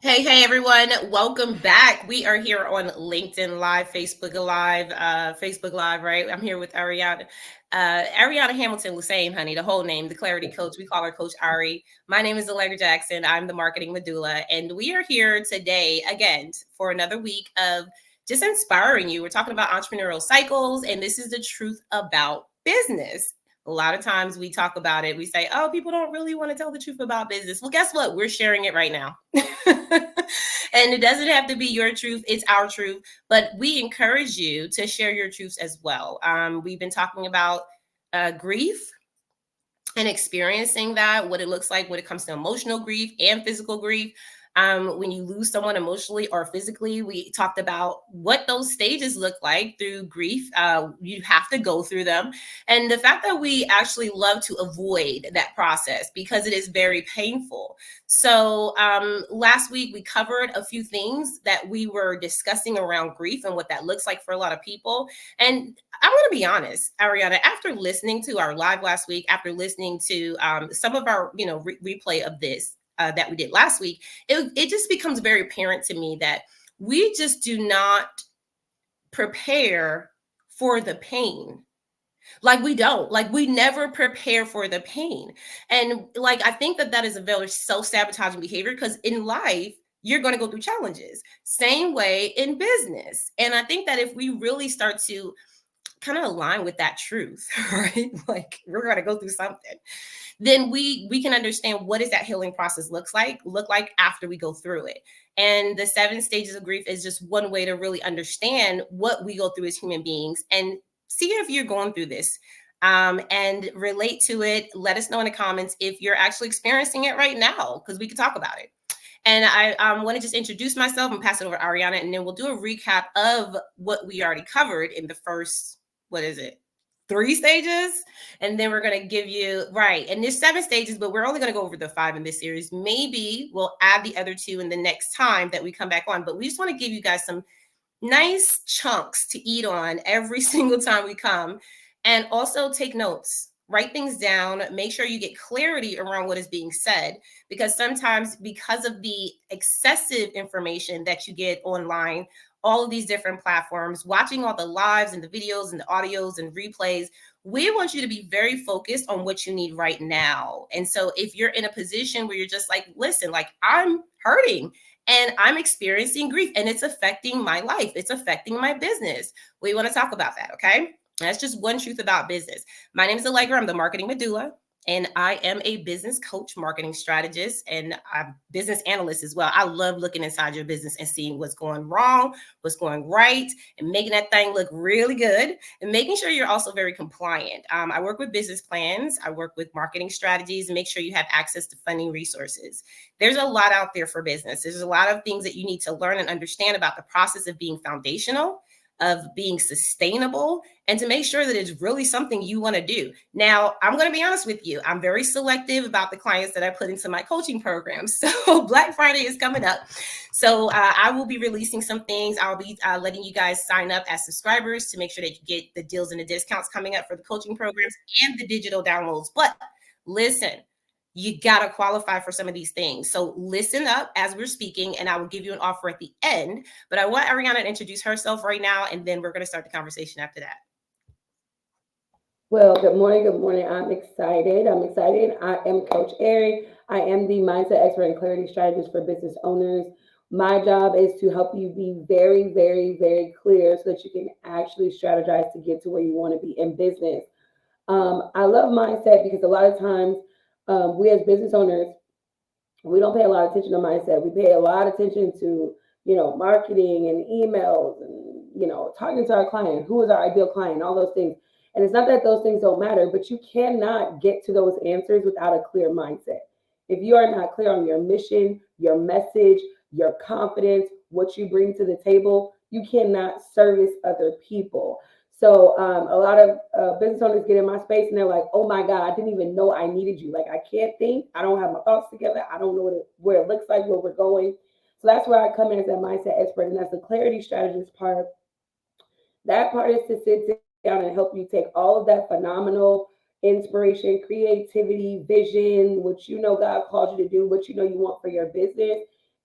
Hey everyone, welcome back. We are here on LinkedIn Live, Facebook Live, right? I'm here with Aarionna. Aarionna Hamilton was saying, honey, the whole name, the clarity coach. We call her Coach Ari. My name is Allegra Jackson. I'm the marketing medulla. And we are here today again for another week of just inspiring you. We're talking about entrepreneurial cycles, and this is the truth about business. A lot of times we talk about it. We say, oh, people don't really want to tell the truth about business. Well, guess what? We're sharing it right now. And it doesn't have to be your truth, it's our truth. But we encourage you to share your truths as well. We've been talking about grief and experiencing that, what it looks like when it comes to emotional grief and physical grief. When you lose someone emotionally or physically, we talked about what those stages look like through grief. You have to go through them. And the fact that we actually love to avoid that process because it is very painful. So last week, we covered a few things that we were discussing around grief and what that looks like for a lot of people. And I'm going to be honest, Aarionna, after listening to our live last week, after listening to some of our, replay of this that we did last week, it just becomes very apparent to me that we just do not prepare for the pain. Like we never prepare for the pain. And like, I think that is a very self-sabotaging behavior because in life, you're going to go through challenges. Same way in business. And I think that if we really start to kind of align with that truth, right? Like we're going to go through something, then we can understand what does that healing process look like after we go through it. And the 7 stages of grief is just one way to really understand what we go through as human beings and see if you're going through this and relate to it. Let us know in the comments if you're actually experiencing it right now, because we can talk about it. And I want to just introduce myself and pass it over to Aarionna, and then we'll do a recap of what we already covered in the first, 3 stages. And then we're going to give you, right. And there's 7 stages, but we're only going to go over the 5 in this series. Maybe we'll add the other 2 in the next time that we come back on. But we just want to give you guys some nice chunks to eat on every single time we come. And also take notes. Write things down, make sure you get clarity around what is being said, because sometimes because of the excessive information that you get online, all of these different platforms, watching all the lives and the videos and the audios and replays, we want you to be very focused on what you need right now. And so if you're in a position where you're just like, listen, like I'm hurting and I'm experiencing grief and it's affecting my life, it's affecting my business, we want to talk about that, okay? That's just one truth about business. My name is Allegra. I'm the marketing medulla, and I am a business coach, marketing strategist, and I'm business analyst as well. I love looking inside your business and seeing what's going wrong, what's going right, and making that thing look really good, and making sure you're also very compliant. I work with business plans. I work with marketing strategies, and make sure you have access to funding resources. There's a lot out there for business. There's a lot of things that you need to learn and understand about the process of being foundational, of being sustainable, and to make sure that it's really something you want to do. Now, I'm going to be honest with you. I'm very selective about the clients that I put into my coaching program. So Black Friday is coming up. So I will be releasing some things. I'll be letting you guys sign up as subscribers to make sure that you get the deals and the discounts coming up for the coaching programs and the digital downloads. But listen, you got to qualify for some of these things. So listen up as we're speaking, and I will give you an offer at the end. But I want Aarionna to introduce herself right now, and then we're going to start the conversation after that. Well, good morning. Good morning. I'm excited. I am Coach Ari. I am the mindset expert and clarity strategist for business owners. My job is to help you be very, very, very clear so that you can actually strategize to get to where you want to be in business. I love mindset because a lot of times we as business owners, we don't pay a lot of attention to mindset. We pay a lot of attention to, marketing and emails and, talking to our client, who is our ideal client, all those things. And it's not that those things don't matter, but you cannot get to those answers without a clear mindset. If you are not clear on your mission, your message, your confidence, what you bring to the table, you cannot service other people. So a lot of business owners get in my space and they're like, "Oh my God, I didn't even know I needed you. Like I can't think. I don't have my thoughts together. I don't know where it looks like, where we're going." So that's where I come in as a mindset expert, and that's the clarity strategist part. That part is to sit down and help you take all of that phenomenal inspiration, creativity, vision, what you know God called you to do, what you know you want for your business,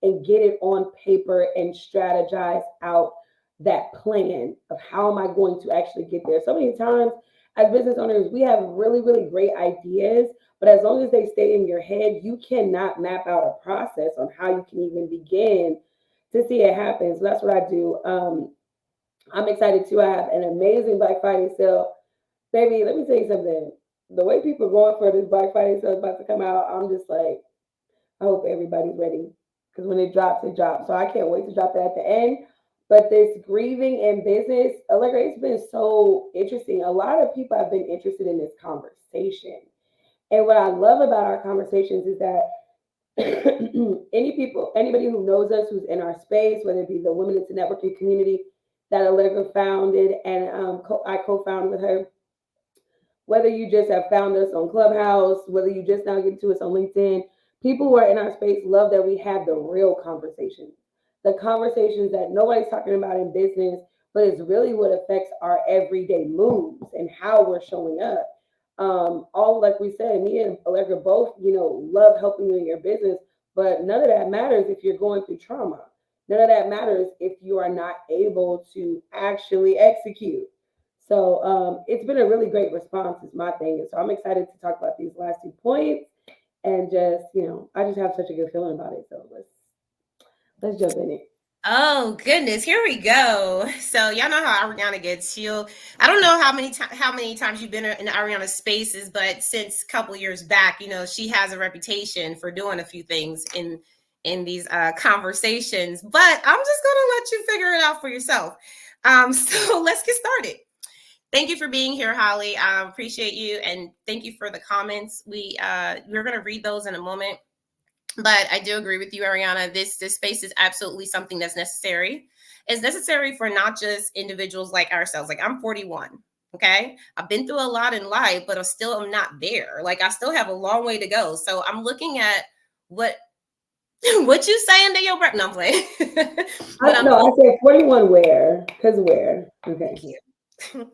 and get it on paper and strategize out that plan of how am I going to actually get there. So many times as business owners, we have really, really great ideas, but as long as they stay in your head, you cannot map out a process on how you can even begin to see it happen. So that's what I do. I'm excited to have an amazing Black Friday sale. Baby, let me tell you something. The way people are going for this Black Friday sale is about to come out, I'm just like, I hope everybody's ready. Because when it drops, it drops. So I can't wait to drop that at the end. But this grieving in business, Allegra, it's been so interesting. A lot of people have been interested in this conversation. And what I love about our conversations is that anybody who knows us, who's in our space, whether it be the Women into Networking community that Allegra founded and I co-founded with her, whether you just have found us on Clubhouse, whether you just now get to us on LinkedIn, people who are in our space love that we have the real conversations, the conversations that nobody's talking about in business, but it's really what affects our everyday moves and how we're showing up. All like we said, me and Allegra both, love helping you in your business, but none of that matters if you're going through trauma. None of that matters if you are not able to actually execute. So it's been a really great response, is my thing. And so I'm excited to talk about these last 2 points and just, I just have such a good feeling about it. So let's jump in it. Oh goodness, here we go. So y'all know how Aarionna gets. I don't know how many times you've been in Aarionna spaces, but since a couple years back, she has a reputation for doing a few things in these conversations. But I'm just gonna let you figure it out for yourself. So let's get started. Thank you for being here, Holly. I appreciate you, and thank you for the comments. We're gonna read those in a moment. But I do agree with you, Aarionna. This space is absolutely something that's necessary. It's necessary for not just individuals like ourselves. Like, I'm 41. Okay. I've been through a lot in life, but I'm not there. Like, I still have a long way to go. So I'm looking at what what you saying to your breath. No, I'm playing. I said 41 where? Because where? Okay. Thank you.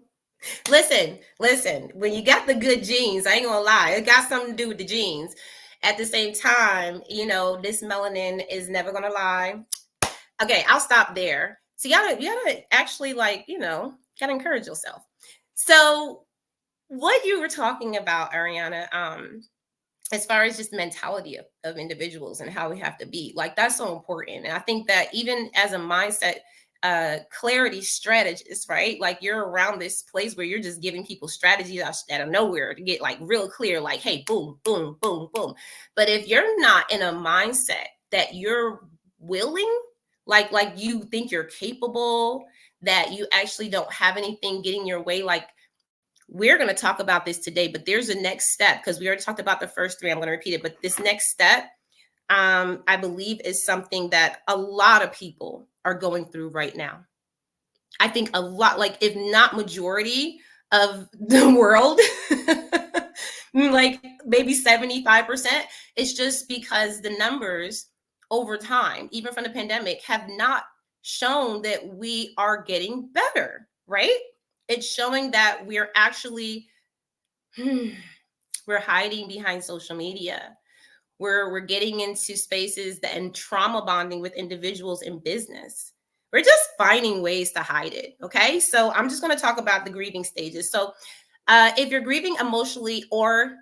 Listen, when you got the good genes, I ain't gonna lie, it got something to do with the genes. At the same time, this melanin is never gonna lie. Okay, I'll stop there. So you gotta actually, gotta encourage yourself. So what you were talking about, Aarionna, as far as just the mentality of individuals and how we have to be, like, that's so important. And I think that even as a mindset clarity strategist, right? Like, you're around this place where you're just giving people strategies out of nowhere to get like real clear, like, hey, boom, boom, boom, boom. But if you're not in a mindset that you're willing, like you think you're capable, that you actually don't have anything getting your way, like, we're going to talk about this today, but there's a next step, because we already talked about the first three. I'm going to repeat it, but this next step, I believe, is something that a lot of people are going through right now. I think a lot, like, if not majority of the world, like maybe 75%, it's just because the numbers over time, even from the pandemic, have not shown that we are getting better, right? It's showing that we're actually we're hiding behind social media. We're getting into spaces and trauma bonding with individuals in business. We're just finding ways to hide it. Okay. So I'm just going to talk about the grieving stages. So if you're grieving emotionally or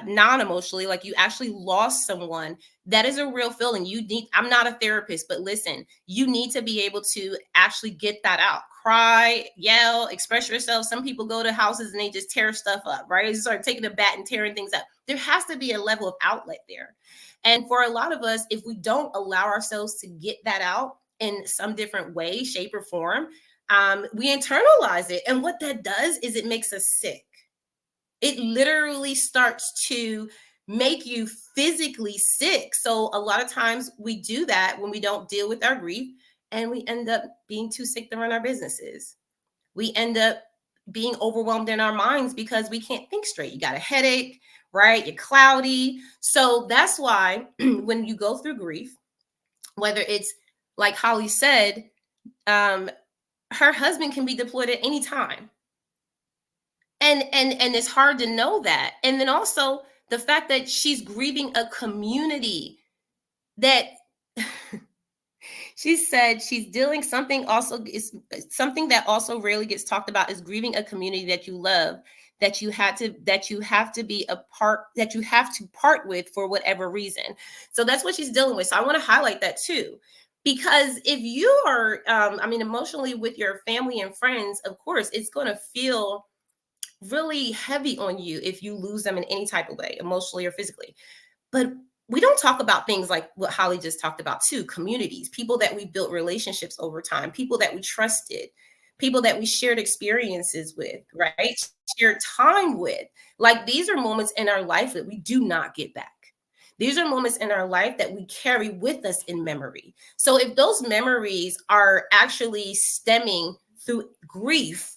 non-emotionally, like you actually lost someone, that is a real feeling. I'm not a therapist, but listen, you need to be able to actually get that out. Cry, yell, express yourself. Some people go to houses and they just tear stuff up, right? They start taking a bat and tearing things up. There has to be a level of outlet there. And for a lot of us, if we don't allow ourselves to get that out in some different way, shape, or form, we internalize it. And what that does is it makes us sick. It literally starts to make you physically sick. So a lot of times we do that when we don't deal with our grief, and we end up being too sick to run our businesses. We end up being overwhelmed in our minds because we can't think straight. You got a headache, right? You're cloudy. So that's why when you go through grief, whether it's like Holly said, her husband can be deployed at any time. And it's hard to know that. And then also the fact that she's grieving a community that She said she's dealing something also is something that also rarely gets talked about is grieving a community that you love, that you have to be a part, that you have to part with for whatever reason. So that's what she's dealing with. So I want to highlight that too. Because if you are, I mean, emotionally with your family and friends, of course, it's going to feel really heavy on you if you lose them in any type of way, emotionally or physically. But we don't talk about things like what Holly just talked about too, communities, people that we built relationships over time, people that we trusted, people that we shared experiences with, right? Shared time with. Like these are moments in our life that we do not get back. These are moments in our life that we carry with us in memory. So if those memories are actually stemming through grief,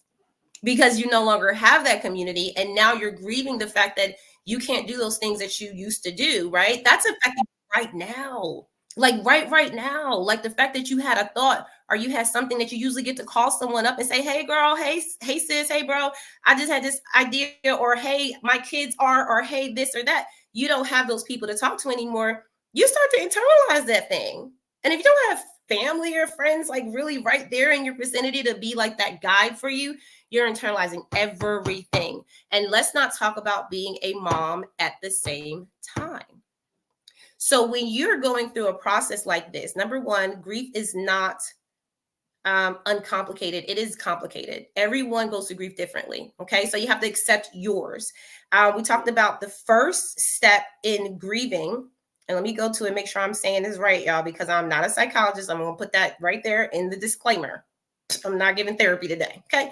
because you no longer have that community and now you're grieving the fact that you can't do those things that you used to do, right? That's affecting you right now. Like right now. Like the fact that you had a thought or you had something that you usually get to call someone up and say, hey girl, hey sis, hey bro, I just had this idea, or hey, my kids are, or hey, this or that. You don't have those people to talk to anymore. You start to internalize that thing. And if you don't have family or friends like really right there in your vicinity to be like that guide for you, you're internalizing everything. And let's not talk about being a mom at the same time. So when you're going through a process like this, number one, grief is not uncomplicated. It is complicated. Everyone goes through grief differently. Okay. So you have to accept yours. We talked about the first step in grieving. And let me go to it, make sure I'm saying this right, y'all, because I'm not a psychologist. I'm going to put that right there in the disclaimer. I'm not giving therapy today. Okay.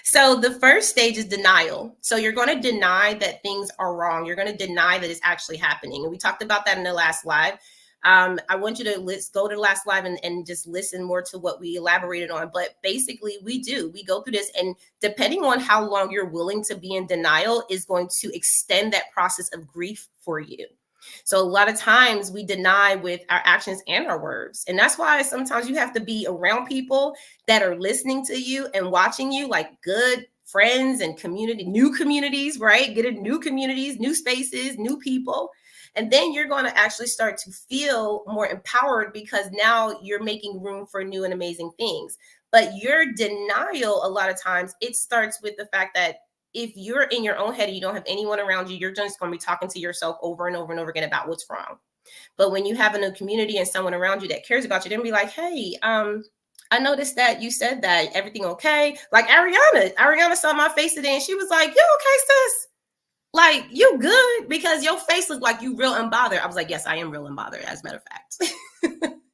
So the first stage is denial. So you're going to deny that things are wrong. You're going to deny that it's actually happening. And we talked about that in the last live. I want you to go to the last live and just listen more to what we elaborated on. But basically, we go through this, and depending on how long you're willing to be in denial is going to extend that process of grief for you. So a lot of times we deny with our actions and our words. And that's why sometimes you have to be around people that are listening to you and watching you, like good friends and new communities, right? Get in new communities, new spaces, new people. And then you're going to actually start to feel more empowered because now you're making room for new and amazing things. But your denial, a lot of times, it starts with the fact that if you're in your own head and you don't have anyone around you, you're just going to be talking to yourself over and over and over again about what's wrong. But when you have a new community and someone around you that cares about you, they're going to be like, hey, I noticed that you said that everything okay. Like Aarionna saw my face today and she was like, you okay, sis? Like, you good? Because your face looked like you real unbothered. I was like, yes, I am real unbothered, as a matter of fact.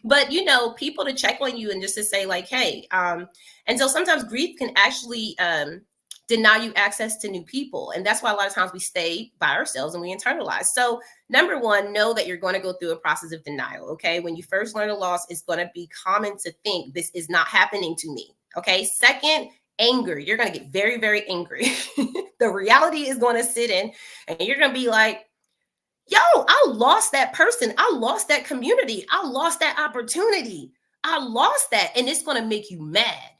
But people to check on you and just to say like, hey, and so sometimes grief can actually deny you access to new people. And that's why a lot of times we stay by ourselves and we internalize. So number one, know that you're going to go through a process of denial. Okay. When you first learn a loss, it's going to be common to think this is not happening to me. Okay. Second, anger. You're going to get very, very angry. The reality is going to sit in and you're going to be like, yo, I lost that person. I lost that community. I lost that opportunity. I lost that. And it's going to make you mad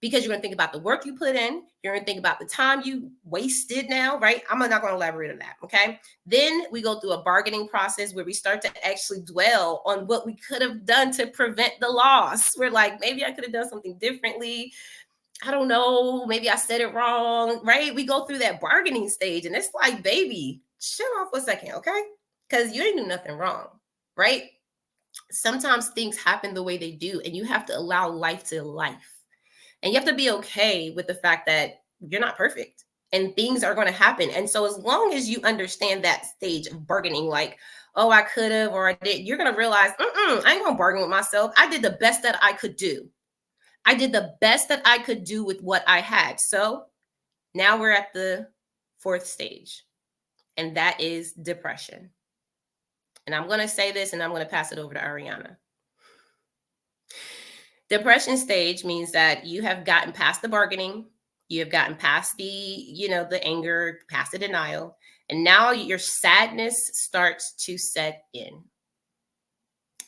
because you're going to think about the work you put in. You're going to think about the time you wasted now, right? I'm not going to elaborate on that. Okay. Then we go through a bargaining process where we start to actually dwell on what we could have done to prevent the loss. We're like, maybe I could have done something differently. I don't know. Maybe I said it wrong, right? We go through that bargaining stage and it's like, baby, chill off for a second. Okay. Because you didn't do nothing wrong, right? Sometimes things happen the way they do, and you have to allow life to life. And you have to be okay with the fact that you're not perfect and things are going to happen. And so, as long as you understand that stage of bargaining, like, oh, I could have or I did, you're going to realize, I ain't going to bargain with myself. I did the best that I could do. I did the best that I could do with what I had. So now we're at the fourth stage, and that is depression. And I'm going to say this and I'm going to pass it over to Aarionna. Depression stage means that you have gotten past the bargaining, you have gotten past the anger, past the denial, and now your sadness starts to set in.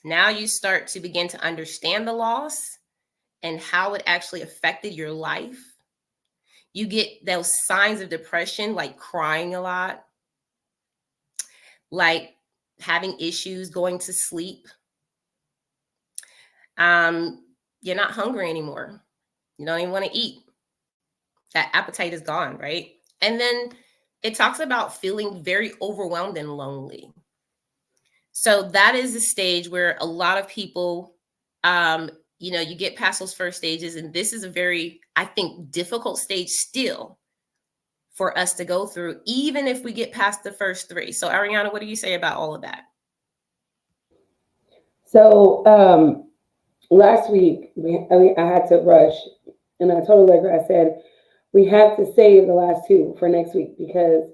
Now you start to begin to understand the loss and how it actually affected your life. You get those signs of depression like crying a lot, like having issues going to sleep, Um, you're not hungry anymore. You don't even want to eat. That appetite is gone, right? And then it talks about feeling very overwhelmed and lonely. So that is the stage where a lot of people, you get past those first stages, and this is a very, I think, difficult stage still for us to go through, even if we get past the first three. So, Aarionna, what do you say about all of that? So last week I had to rush, and I told Allegra, I said we have to save the last two for next week because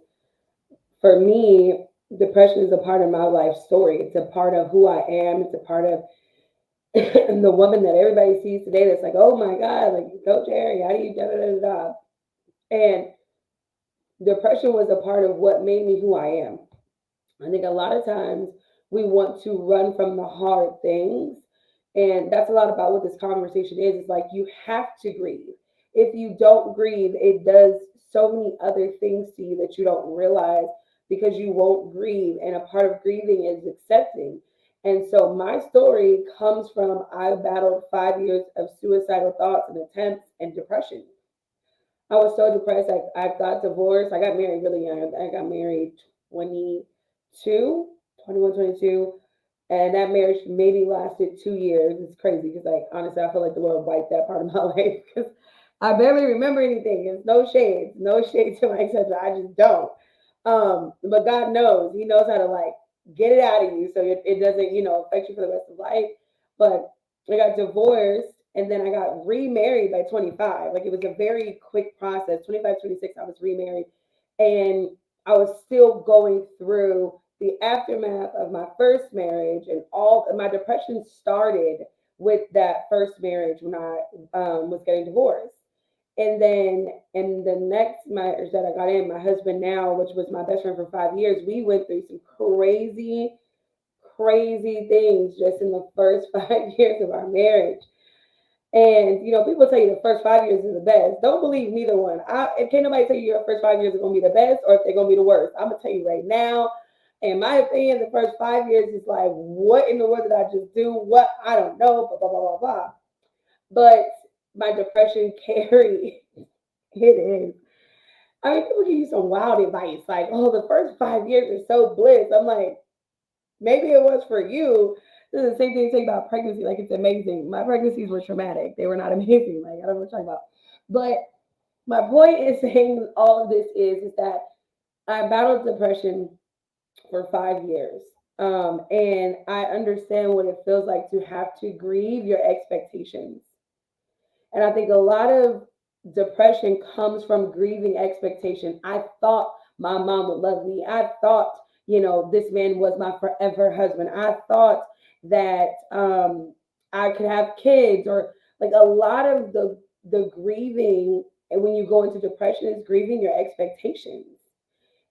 for me, depression is a part of my life story. It's a part of who I am. It's a part of the woman that everybody sees today. That's like, oh my God, like Coach Harry, how do you da da da da? And depression was a part of what made me who I am. I think a lot of times we want to run from the hard things. And that's a lot about what this conversation is. It's like you have to grieve. If you don't grieve, it does so many other things to you that you don't realize because you won't grieve. And a part of grieving is accepting. And so my story comes from I battled 5 years of suicidal thoughts and attempts and depression. I was so depressed. I got divorced. I got married really young. I got married 22, 21, 22. And that marriage maybe lasted 2 years. It's crazy because, like, honestly, I feel like the Lord wiped that part of my life because I barely remember anything. It's no shade to my exception. I just don't. But God knows. He knows how to, like, get it out of you so it doesn't, affect you for the rest of life. But I got divorced and then I got remarried by 25. Like it was a very quick process. 25, 26, I was remarried. And I was still going through the aftermath of my first marriage, and all my depression started with that first marriage when I was getting divorced. And then in the next marriage that I got in, my husband now, which was my best friend for 5 years, we went through some crazy, crazy things just in the first 5 years of our marriage. And people tell you the first 5 years is the best. Don't believe neither one. It can't nobody tell you your first 5 years are gonna be the best or if they're gonna be the worst. I'm gonna tell you right now. In my opinion, the first 5 years is like, what in the world did I just do? What I don't know, blah blah blah blah blah. But my depression carried. It is. I mean, people give you some wild advice, like, oh, the first 5 years are so bliss. I'm like, maybe it was for you. This is the same thing you say about pregnancy. Like it's amazing. My pregnancies were traumatic. They were not amazing. Like I don't know what you're talking about. But my point is saying all of this is that I battled depression for 5 years. And I understand what it feels like to have to grieve your expectations. And I think a lot of depression comes from grieving expectation. I thought my mom would love me. I thought, this man was my forever husband. I thought that I could have kids or like a lot of the grieving and when you go into depression is grieving your expectations.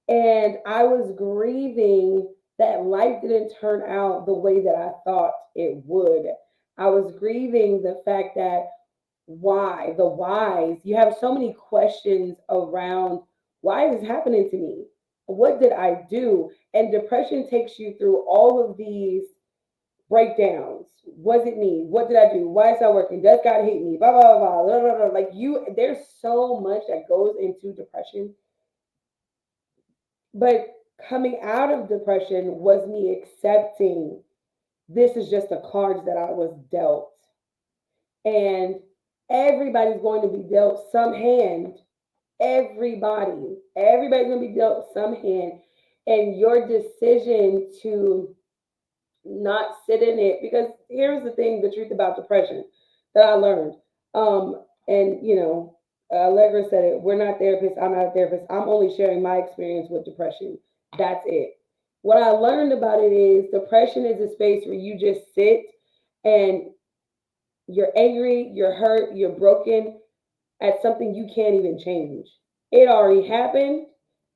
And I was grieving that life didn't turn out the way that I thought it would. I was grieving the fact that why, the whys. You have so many questions around why is this happening to me? What did I do? And depression takes you through all of these breakdowns. Was it me? What did I do? Why is that working? Does God hate me? Blah blah blah blah blah blah. Like there's so much that goes into depression. But coming out of depression was me accepting this is just the cards that I was dealt. And everybody's going to be dealt some hand. Everybody's going to be dealt some hand. And your decision to not sit in it, because here's the thing, the truth about depression that I learned. And Allegra said it. We're not therapists. I'm not a therapist. I'm only sharing my experience with depression. That's it. What I learned about it is depression is a space where you just sit and you're angry, you're hurt, you're broken at something you can't even change. It already happened.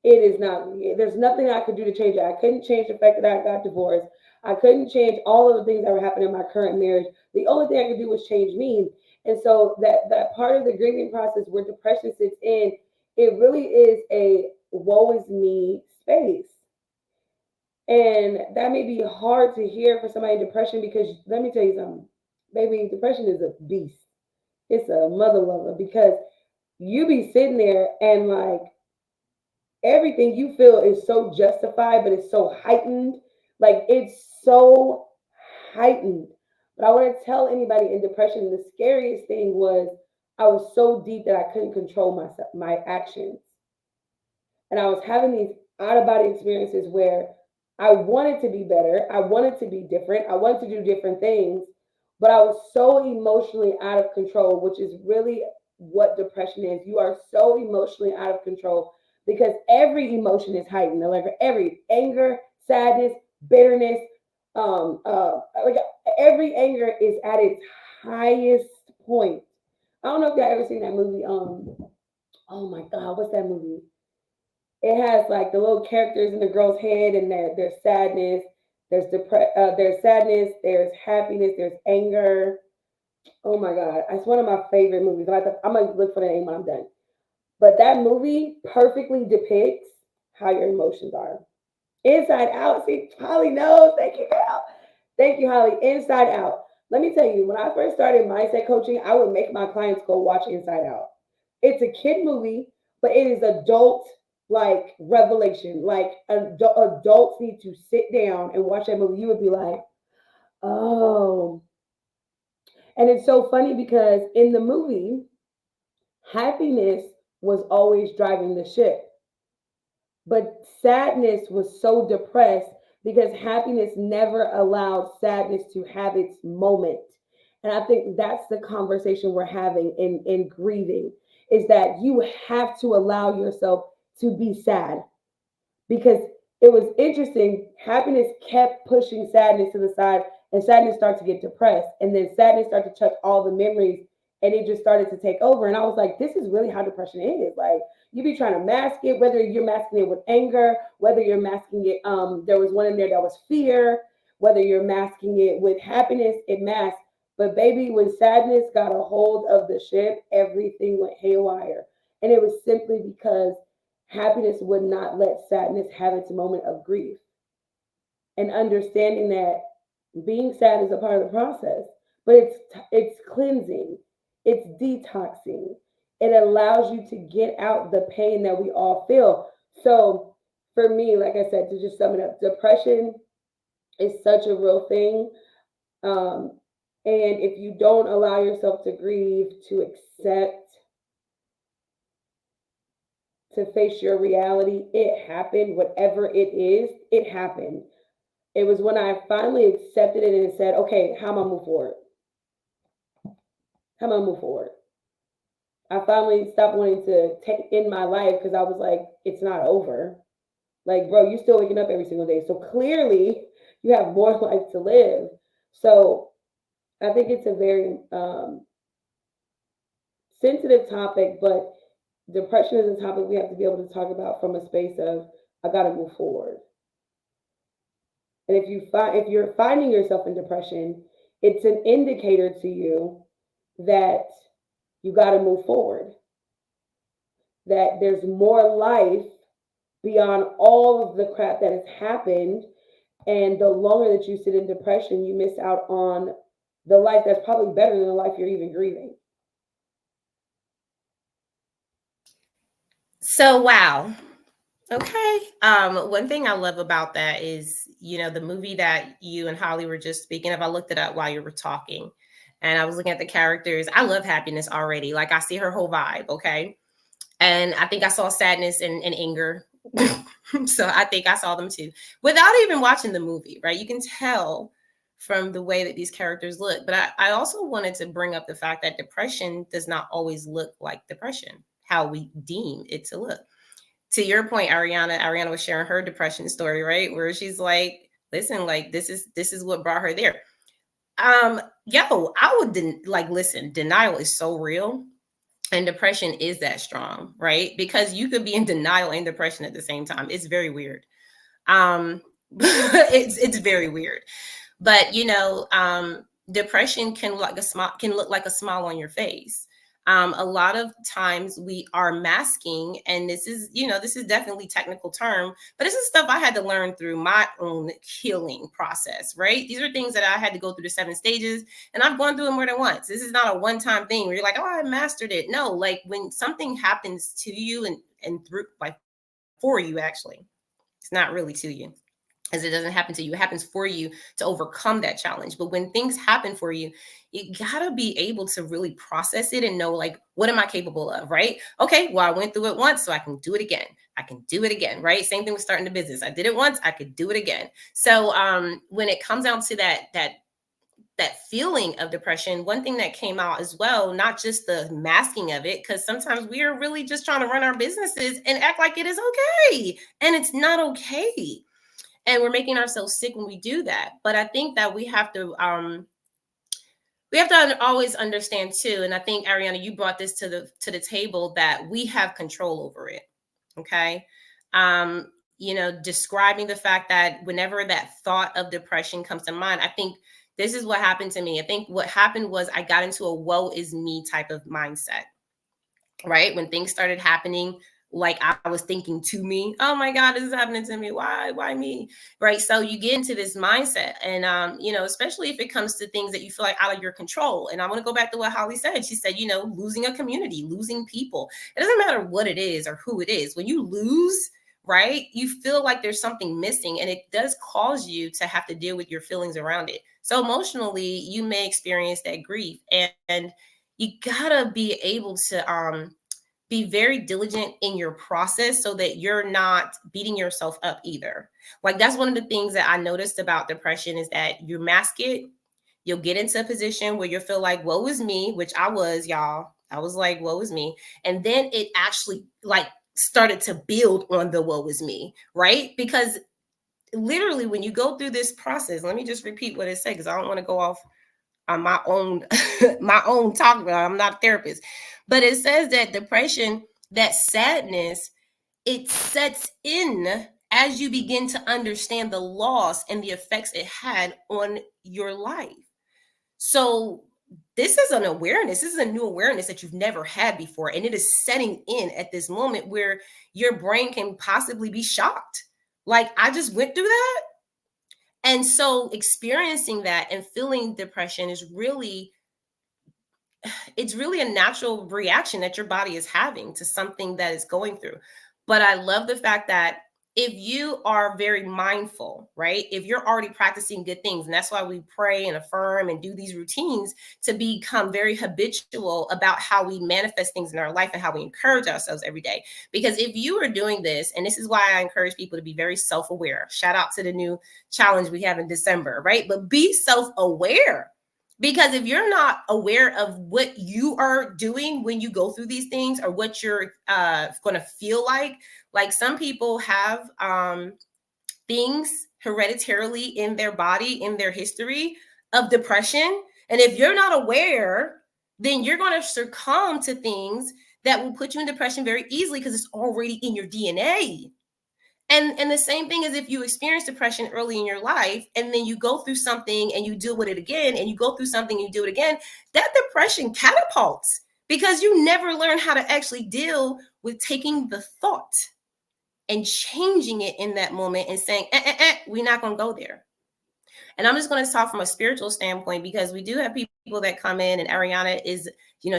It is not, there's nothing I could do to change it. I couldn't change the fact that I got divorced. I couldn't change all of the things that were happening in my current marriage. The only thing I could do was change me. And so that part of the grieving process where depression sits in, it really is a woe is me space. And that may be hard to hear for somebody in depression because let me tell you something. Baby, depression is a beast. It's a mother lover because you be sitting there and like everything you feel is so justified, but it's so heightened. Like it's so heightened. But I want to tell anybody in depression, the scariest thing was I was so deep that I couldn't control myself, my actions. And I was having these out of body experiences where I wanted to be better, I wanted to be different, I wanted to do different things, but I was so emotionally out of control, which is really what depression is. You are so emotionally out of control because every emotion is heightened. Like every anger, sadness, bitterness, like every anger is at its highest point. I don't know if y'all ever seen that movie. Oh my God, what's that movie? It has like the little characters in the girl's head, and there's sadness, there's sadness, there's happiness, there's anger. Oh my god, it's one of my favorite movies. I'm gonna look for the name when I'm done. But that movie perfectly depicts how your emotions are. Inside Out. See, Holly knows. Thank you, girl. Thank you, Holly. Inside Out. Let me tell you, when I first started mindset coaching, I would make my clients go watch Inside Out. It's a kid movie, but it is adult like revelation. Like adults need to sit down and watch that movie. You would be like, oh. And it's so funny because in the movie, happiness was always driving the ship. But sadness was so depressed because happiness never allowed sadness to have its moment. And I think that's the conversation we're having in grieving is that you have to allow yourself to be sad because it was interesting. Happiness kept pushing sadness to the side, and sadness started to get depressed, and then sadness started to chuck all the memories, and it just started to take over. And I was like, this is really how depression is. Like you be trying to mask it, whether you're masking it with anger, whether you're masking it. There was one in there that was fear. Whether you're masking it with happiness, it masks. But baby, when sadness got a hold of the ship, everything went haywire, and it was simply because happiness would not let sadness have its moment of grief. And understanding that being sad is a part of the process, but it's cleansing, it's detoxing. It allows you to get out the pain that we all feel. So for me, like I said, to just sum it up, depression is such a real thing. Um, and if you don't allow yourself to grieve, to accept, to face your reality, it happened. Whatever it is, it happened. It was when I finally accepted it and said, okay, how am I move forward? How am I move forward? I finally stopped wanting to take in my life because I was like, it's not over. Like, bro, you still waking up every single day. So clearly you have more life to live. So I think it's a very sensitive topic, but depression is a topic we have to be able to talk about from a space of I gotta move forward. And if you're finding yourself in depression, it's an indicator to you that you got to move forward. That there's more life beyond all of the crap that has happened, and the longer that you sit in depression, you miss out on the life that's probably better than the life you're even grieving. So wow. Okay. One thing I love about that is, the movie that you and Holly were just speaking of, I looked it up while you were talking and I was looking at the characters. I love happiness already. Like I see her whole vibe. Okay. And I think I saw sadness and anger. So I think I saw them too without even watching the movie, right? You can tell from the way that these characters look. But I also wanted to bring up the fact that depression does not always look like depression, how we deem it to look. To your point, Aarionna was sharing her depression story, right? Where she's like, listen, like this is what brought her there. I would listen, denial is so real. And depression is that strong, right? Because you could be in denial and depression at the same time. It's very weird. It's very weird. But depression can look like a smile on your face. A lot of times we are masking, and this is definitely technical term, but this is stuff I had to learn through my own healing process, right? These are things that I had to go through the 7 stages, and I've gone through it more than once. This is not a one-time thing where you're like, oh, I mastered it. No, like when something happens to you and through, like, for you, actually, it's not really to you, as it doesn't happen to you. It happens for you to overcome that challenge. But when things happen for you, you gotta be able to really process it and know, like, what am I capable of, right? Okay, well, I went through it once, so I can do it again. I can do it again, right? Same thing with starting the business. I did it once, I could do it again. So when it comes down to that feeling of depression, one thing that came out as well, not just the masking of it, because sometimes we are really just trying to run our businesses and act like it is okay. And it's not okay, and we're making ourselves sick when we do that. But I think that we have to always understand too, and I think, Aarionna, you brought this to the table, that we have control over it. Okay. Describing the fact that whenever that thought of depression comes to mind, I think this is what happened to me. I think what happened was I got into a woe is me type of mindset, right? When things started happening, like I was thinking to me, oh my God, this is happening to me. Why me? Right. So you get into this mindset. And especially if it comes to things that you feel like out of your control. And I want to go back to what Holly said. She said, losing a community, losing people. It doesn't matter what it is or who it is. When you lose, right, you feel like there's something missing, and it does cause you to have to deal with your feelings around it. So emotionally, you may experience that grief, and you gotta be able to be very diligent in your process so that you're not beating yourself up either. Like, that's one of the things that I noticed about depression, is that you mask it. You'll get into a position where you'll feel like, woe is me, which I was, y'all. I was like, woe is me. And then it actually, like, started to build on the woe is me, right? Because literally when you go through this process, let me just repeat what it said, because I don't want to go off on my own my own talk about. I'm not a therapist, but it says that depression, that sadness, it sets in as you begin to understand the loss and the effects it had on your life. So this is an awareness. This is a new awareness that you've never had before, and it is setting in at this moment where your brain can possibly be shocked. Like, I just went through that. And so experiencing that and feeling depression is really, it's really a natural reaction that your body is having to something that is going through. But I love the fact that if you are very mindful, right? If you're already practicing good things, and that's why we pray and affirm and do these routines, to become very habitual about how we manifest things in our life and how we encourage ourselves every day. Because if you are doing this, and this is why I encourage people to be very self-aware. Shout out to the new challenge we have in December, right? But be self-aware, because if you're not aware of what you are doing when you go through these things, or what you're going to feel like some people have things hereditarily in their body, in their history of depression. And if you're not aware, then you're going to succumb to things that will put you in depression very easily, because it's already in your DNA. And the same thing is, if you experience depression early in your life, and then you go through something and you deal with it again, and you go through something and you do it again, that depression catapults, because you never learn how to actually deal with taking the thought and changing it in that moment and saying, we're not going to go there. And I'm just going to talk from a spiritual standpoint, because we do have people that come in, and Aarionna is,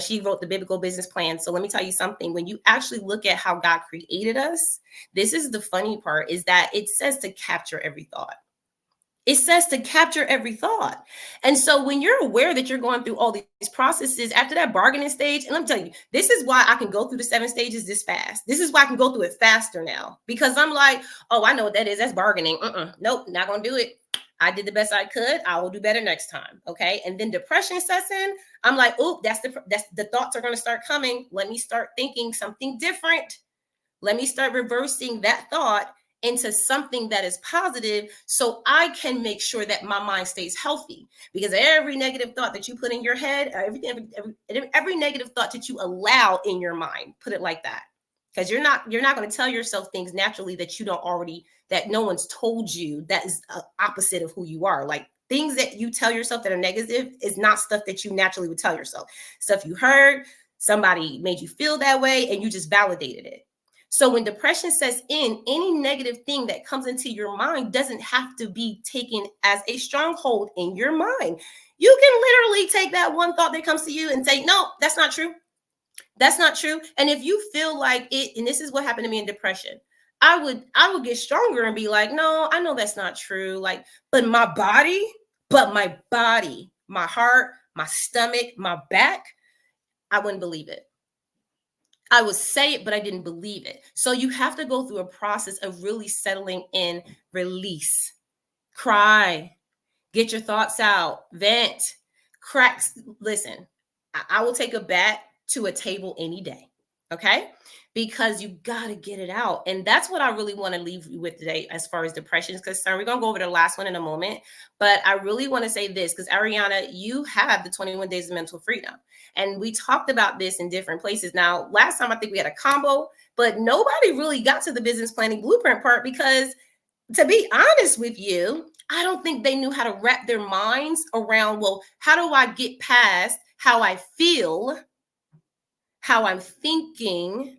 she wrote the biblical business plan. So let me tell you something. When you actually look at how God created us, this is the funny part, is that it says to capture every thought. It says to capture every thought. And so when you're aware that you're going through all these processes after that bargaining stage, and let me tell you, this is why I can go through the 7 stages this fast. This is why I can go through it faster now, because I'm like, oh, I know what that is. That's bargaining. Nope, not going to do it. I did the best I could. I will do better next time. Okay. And then depression sets in. I'm like, oh, that's the thoughts are going to start coming. Let me start thinking something different. Let me start reversing that thought into something that is positive, so I can make sure that my mind stays healthy. Because every negative thought that you put in your head, every negative thought that you allow in your mind, put it like that. Because you're not going to tell yourself things naturally that you don't already, that no one's told you, that is opposite of who you are. Like, things that you tell yourself that are negative is not stuff that you naturally would tell yourself. Stuff you heard, Somebody made you feel that way and you just validated it. So when depression sets in, any negative thing that comes into your mind doesn't have to be taken as a stronghold in your mind. You can literally take that one thought that comes to you and say, no, that's not true. That's not true. And if you feel like it, and this is what happened to me in depression, I would get stronger and be like, no, I know that's not true. Like, my body, my heart, my stomach, my back, I wouldn't believe it. I would say it, but I didn't believe it. So you have to go through a process of really settling in, release, cry, get your thoughts out, vent, cracks. Listen, I will take a bat to a table any day. Okay. Because you got to get it out. And that's what I really want to leave you with today as far as depression is concerned. We're going to go over the last one in a moment. But I really want to say this because, Aarionna, you have the 21 days of mental freedom. And we talked about this in different places. Now, last time I think we had a combo, but nobody really got to the business planning blueprint part because, to be honest with you, I don't think they knew how to wrap their minds around, well, how do I get past how I feel, how I'm thinking,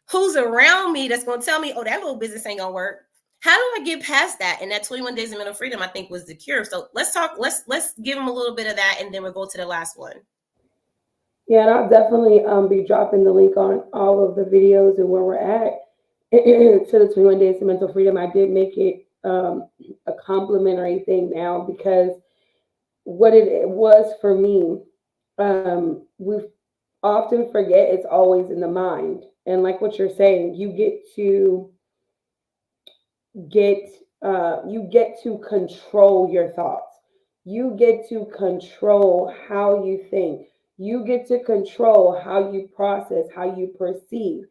who's around me that's going to tell me, oh, that little business ain't going to work. How do I get past that? And that 21 days of mental freedom, I think, was the cure. So let's give them a little bit of that, and then we'll go to the last one. Yeah, and I'll definitely be dropping the link on all of the videos and where we're at to the 21 Days to Mental Freedom. I did make it a complimentary thing now because what it was for me, we often forget it's always in the mind. And like what you're saying, get you get to control your thoughts. You get to control how you think. You get to control how you process, how you perceive.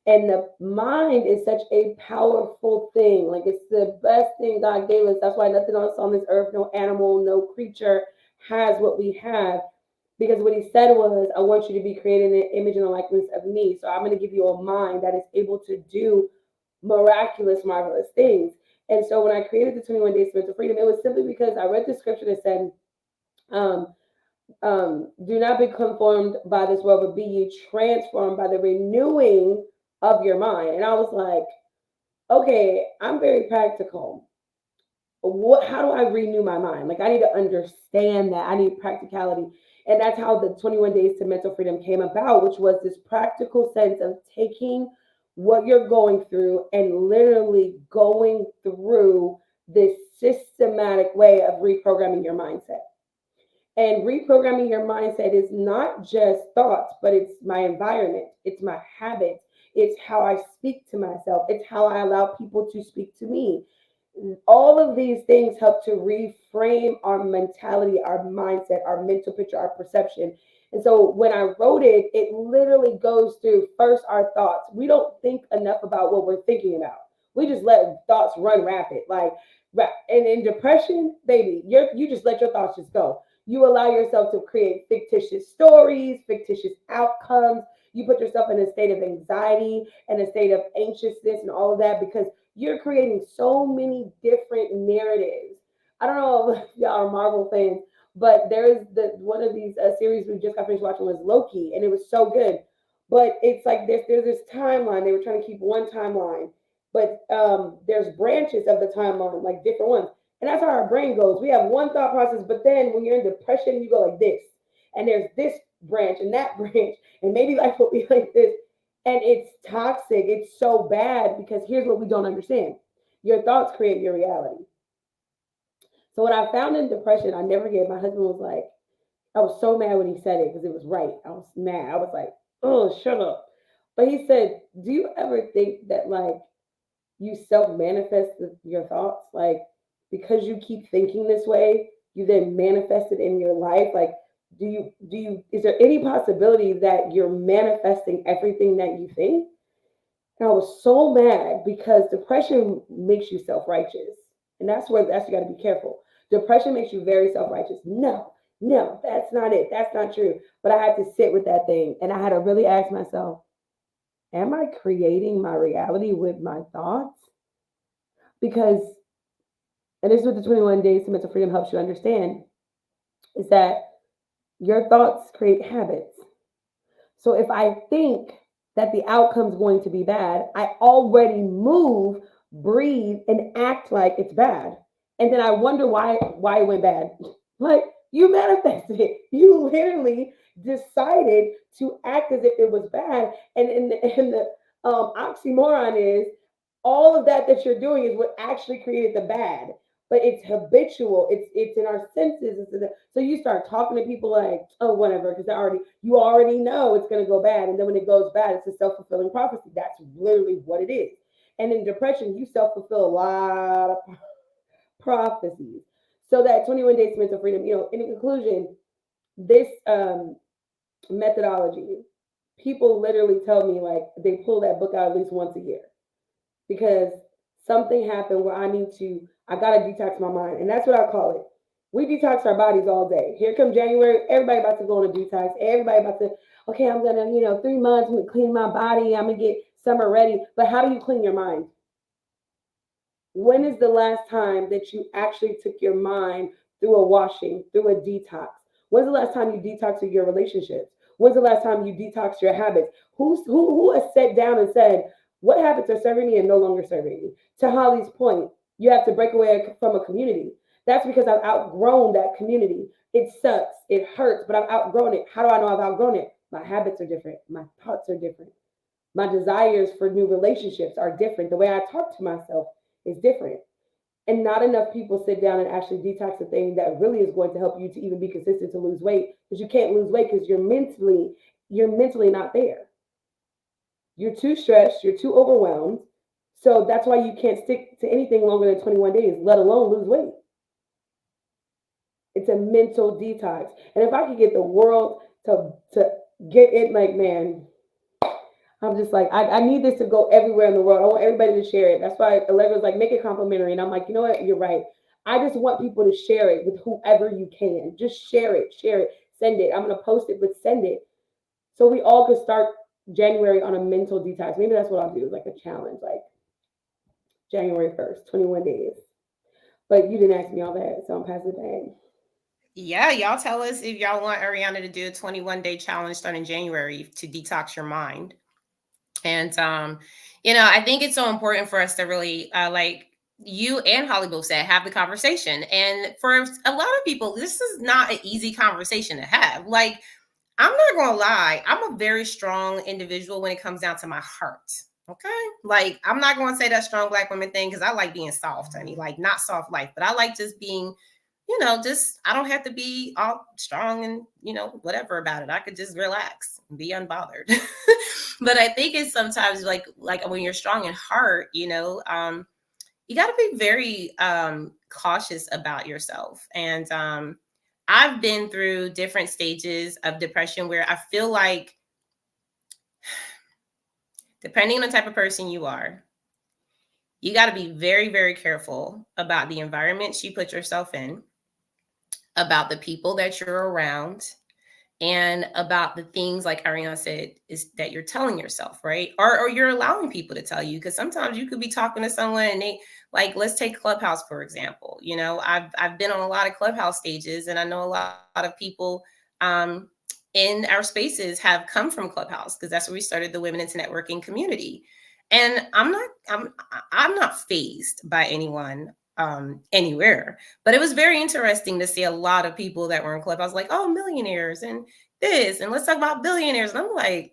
And the mind is such a powerful thing. Like it's the best thing God gave us. That's why nothing else on this earth, no animal, no creature has what we have. Because what he said was, I want you to be created in the image and the likeness of me. So I'm going to give you a mind that is able to do miraculous, marvelous things. And so when I created the 21 Days of Mental Freedom, it was simply because I read the scripture that said, um, do not be conformed by this world, but be ye transformed by the renewing of your mind. And I was like, okay, I'm very practical. How do I renew my mind? Like I need to understand that. I need practicality. And that's how the 21 Days to Mental Freedom came about, which was this practical sense of taking what you're going through and literally going through this systematic way of reprogramming your mindset. And reprogramming your mindset is not just thoughts, but it's my environment, it's my habits, it's how I speak to myself, it's how I allow people to speak to me. All of these things help to reframe our mentality, our mindset, our mental picture, our perception. And so when I wrote it, it literally goes through first our thoughts. We don't think enough about what we're thinking about. We just let thoughts run rapid. And in depression, baby, you just let your thoughts just go. You allow yourself to create fictitious stories, fictitious outcomes. You put yourself in a state of anxiety and a state of anxiousness and all of that because you're creating so many different narratives. I don't know if y'all are Marvel fans, but there is the one of these series we just got finished watching was Loki, and it was so good. But it's like there's this timeline. They were trying to keep one timeline, but there's branches of the timeline, like different ones. And that's how our brain goes. We have one thought process, but then when you're in depression, you go like this. And there's this branch and that branch, and maybe life will be like this. And it's toxic. It's so bad because here's what we don't understand. Your thoughts create your reality. So what I found in depression, I never forget, my husband was like, I was so mad when he said it because it was right. I was mad. I was like, oh, shut up. But he said, do you ever think that like you self manifest your thoughts? Like because you keep thinking this way, you then manifest it in your life. Like, is there any possibility that you're manifesting everything that you think? And I was so mad because depression makes you self righteous. And that's you got to be careful. Depression makes you very self righteous. No, no, that's not it. That's not true. But I had to sit with that thing and I had to really ask myself, am I creating my reality with my thoughts? Because, and this is what the 21 Days to Mental Freedom helps you understand, is that your thoughts create habits. So if I think that the outcome's going to be bad, I already move, breathe, and act like it's bad. And then I wonder why it went bad. Like, you manifested it. You literally decided to act as if it was bad. And the oxymoron is all of that you're doing is what actually created the bad. But it's habitual. It's in our senses. So you start talking to people like, oh, whatever, because you already know it's going to go bad, and then when it goes bad, it's a self fulfilling prophecy. That's literally what it is. And in depression, you self fulfill a lot of prophecies. So that 21 days to mental freedom. In conclusion, this methodology, people literally tell me like they pull that book out at least once a year because something happened where I gotta detox my mind. And that's what I call it. We detox our bodies all day. Here come January, everybody about to go on a detox. Everybody about to, okay, I'm gonna, 3 months, I'm gonna clean my body, I'm gonna get summer ready. But how do you clean your mind? When is the last time that you actually took your mind through a washing, through a detox? When's the last time you detoxed your relationships? When's the last time you detoxed your habits? Who has sat down and said, what habits are serving me and no longer serving me? To Holly's point, you have to break away from a community. That's because I've outgrown that community. It sucks. It hurts, but I've outgrown it. How do I know I've outgrown it? My habits are different. My thoughts are different. My desires for new relationships are different. The way I talk to myself is different. And not enough people sit down and actually detox the thing that really is going to help you to even be consistent to lose weight. Because you can't lose weight because you're mentally not there. You're too stressed, you're too overwhelmed. So that's why you can't stick to anything longer than 21 days, let alone lose weight. It's a mental detox. And if I could get the world to get it, like, man, I'm just like, I need this to go everywhere in the world. I want everybody to share it. That's why Allegra was like, make it complimentary. And I'm like, you know what? You're right. I just want people to share it with whoever you can. Just share it, send it. I'm going to post it, but send it. So we all could start January on a mental detox. Maybe that's what I'll do, like a challenge, like January 1st, 21 days. But you didn't ask me all that, so I'm passing it back. Yeah, y'all tell us if y'all want Aarionna to do a 21-day challenge starting January to detox your mind. And I think it's so important for us to really like you and Holly both said, have the conversation. And for a lot of people, this is not an easy conversation to have. Like, I'm not gonna lie, I'm a very strong individual when it comes down to my heart. Okay. Like, I'm not gonna say that strong black woman thing because I like being soft, honey. Like, not soft life, but I like just being, just I don't have to be all strong and, whatever about it. I could just relax and be unbothered. But I think it's sometimes like when you're strong in heart, you got to be very cautious about yourself. And I've been through different stages of depression where I feel like, depending on the type of person you are, you got to be very, very careful about the environments you put yourself in, about the people that you're around, and about the things like Aarionna said is that you're telling yourself, right? Or you're allowing people to tell you, because sometimes you could be talking to someone and they, like, let's take Clubhouse for example. I've been on a lot of Clubhouse stages, and I know a lot of people in our spaces have come from Clubhouse because that's where we started the Women into Networking community. And I'm not fazed by anyone anywhere. But it was very interesting to see a lot of people that were in Club. I was like, oh, millionaires and this, and let's talk about billionaires. And I'm like,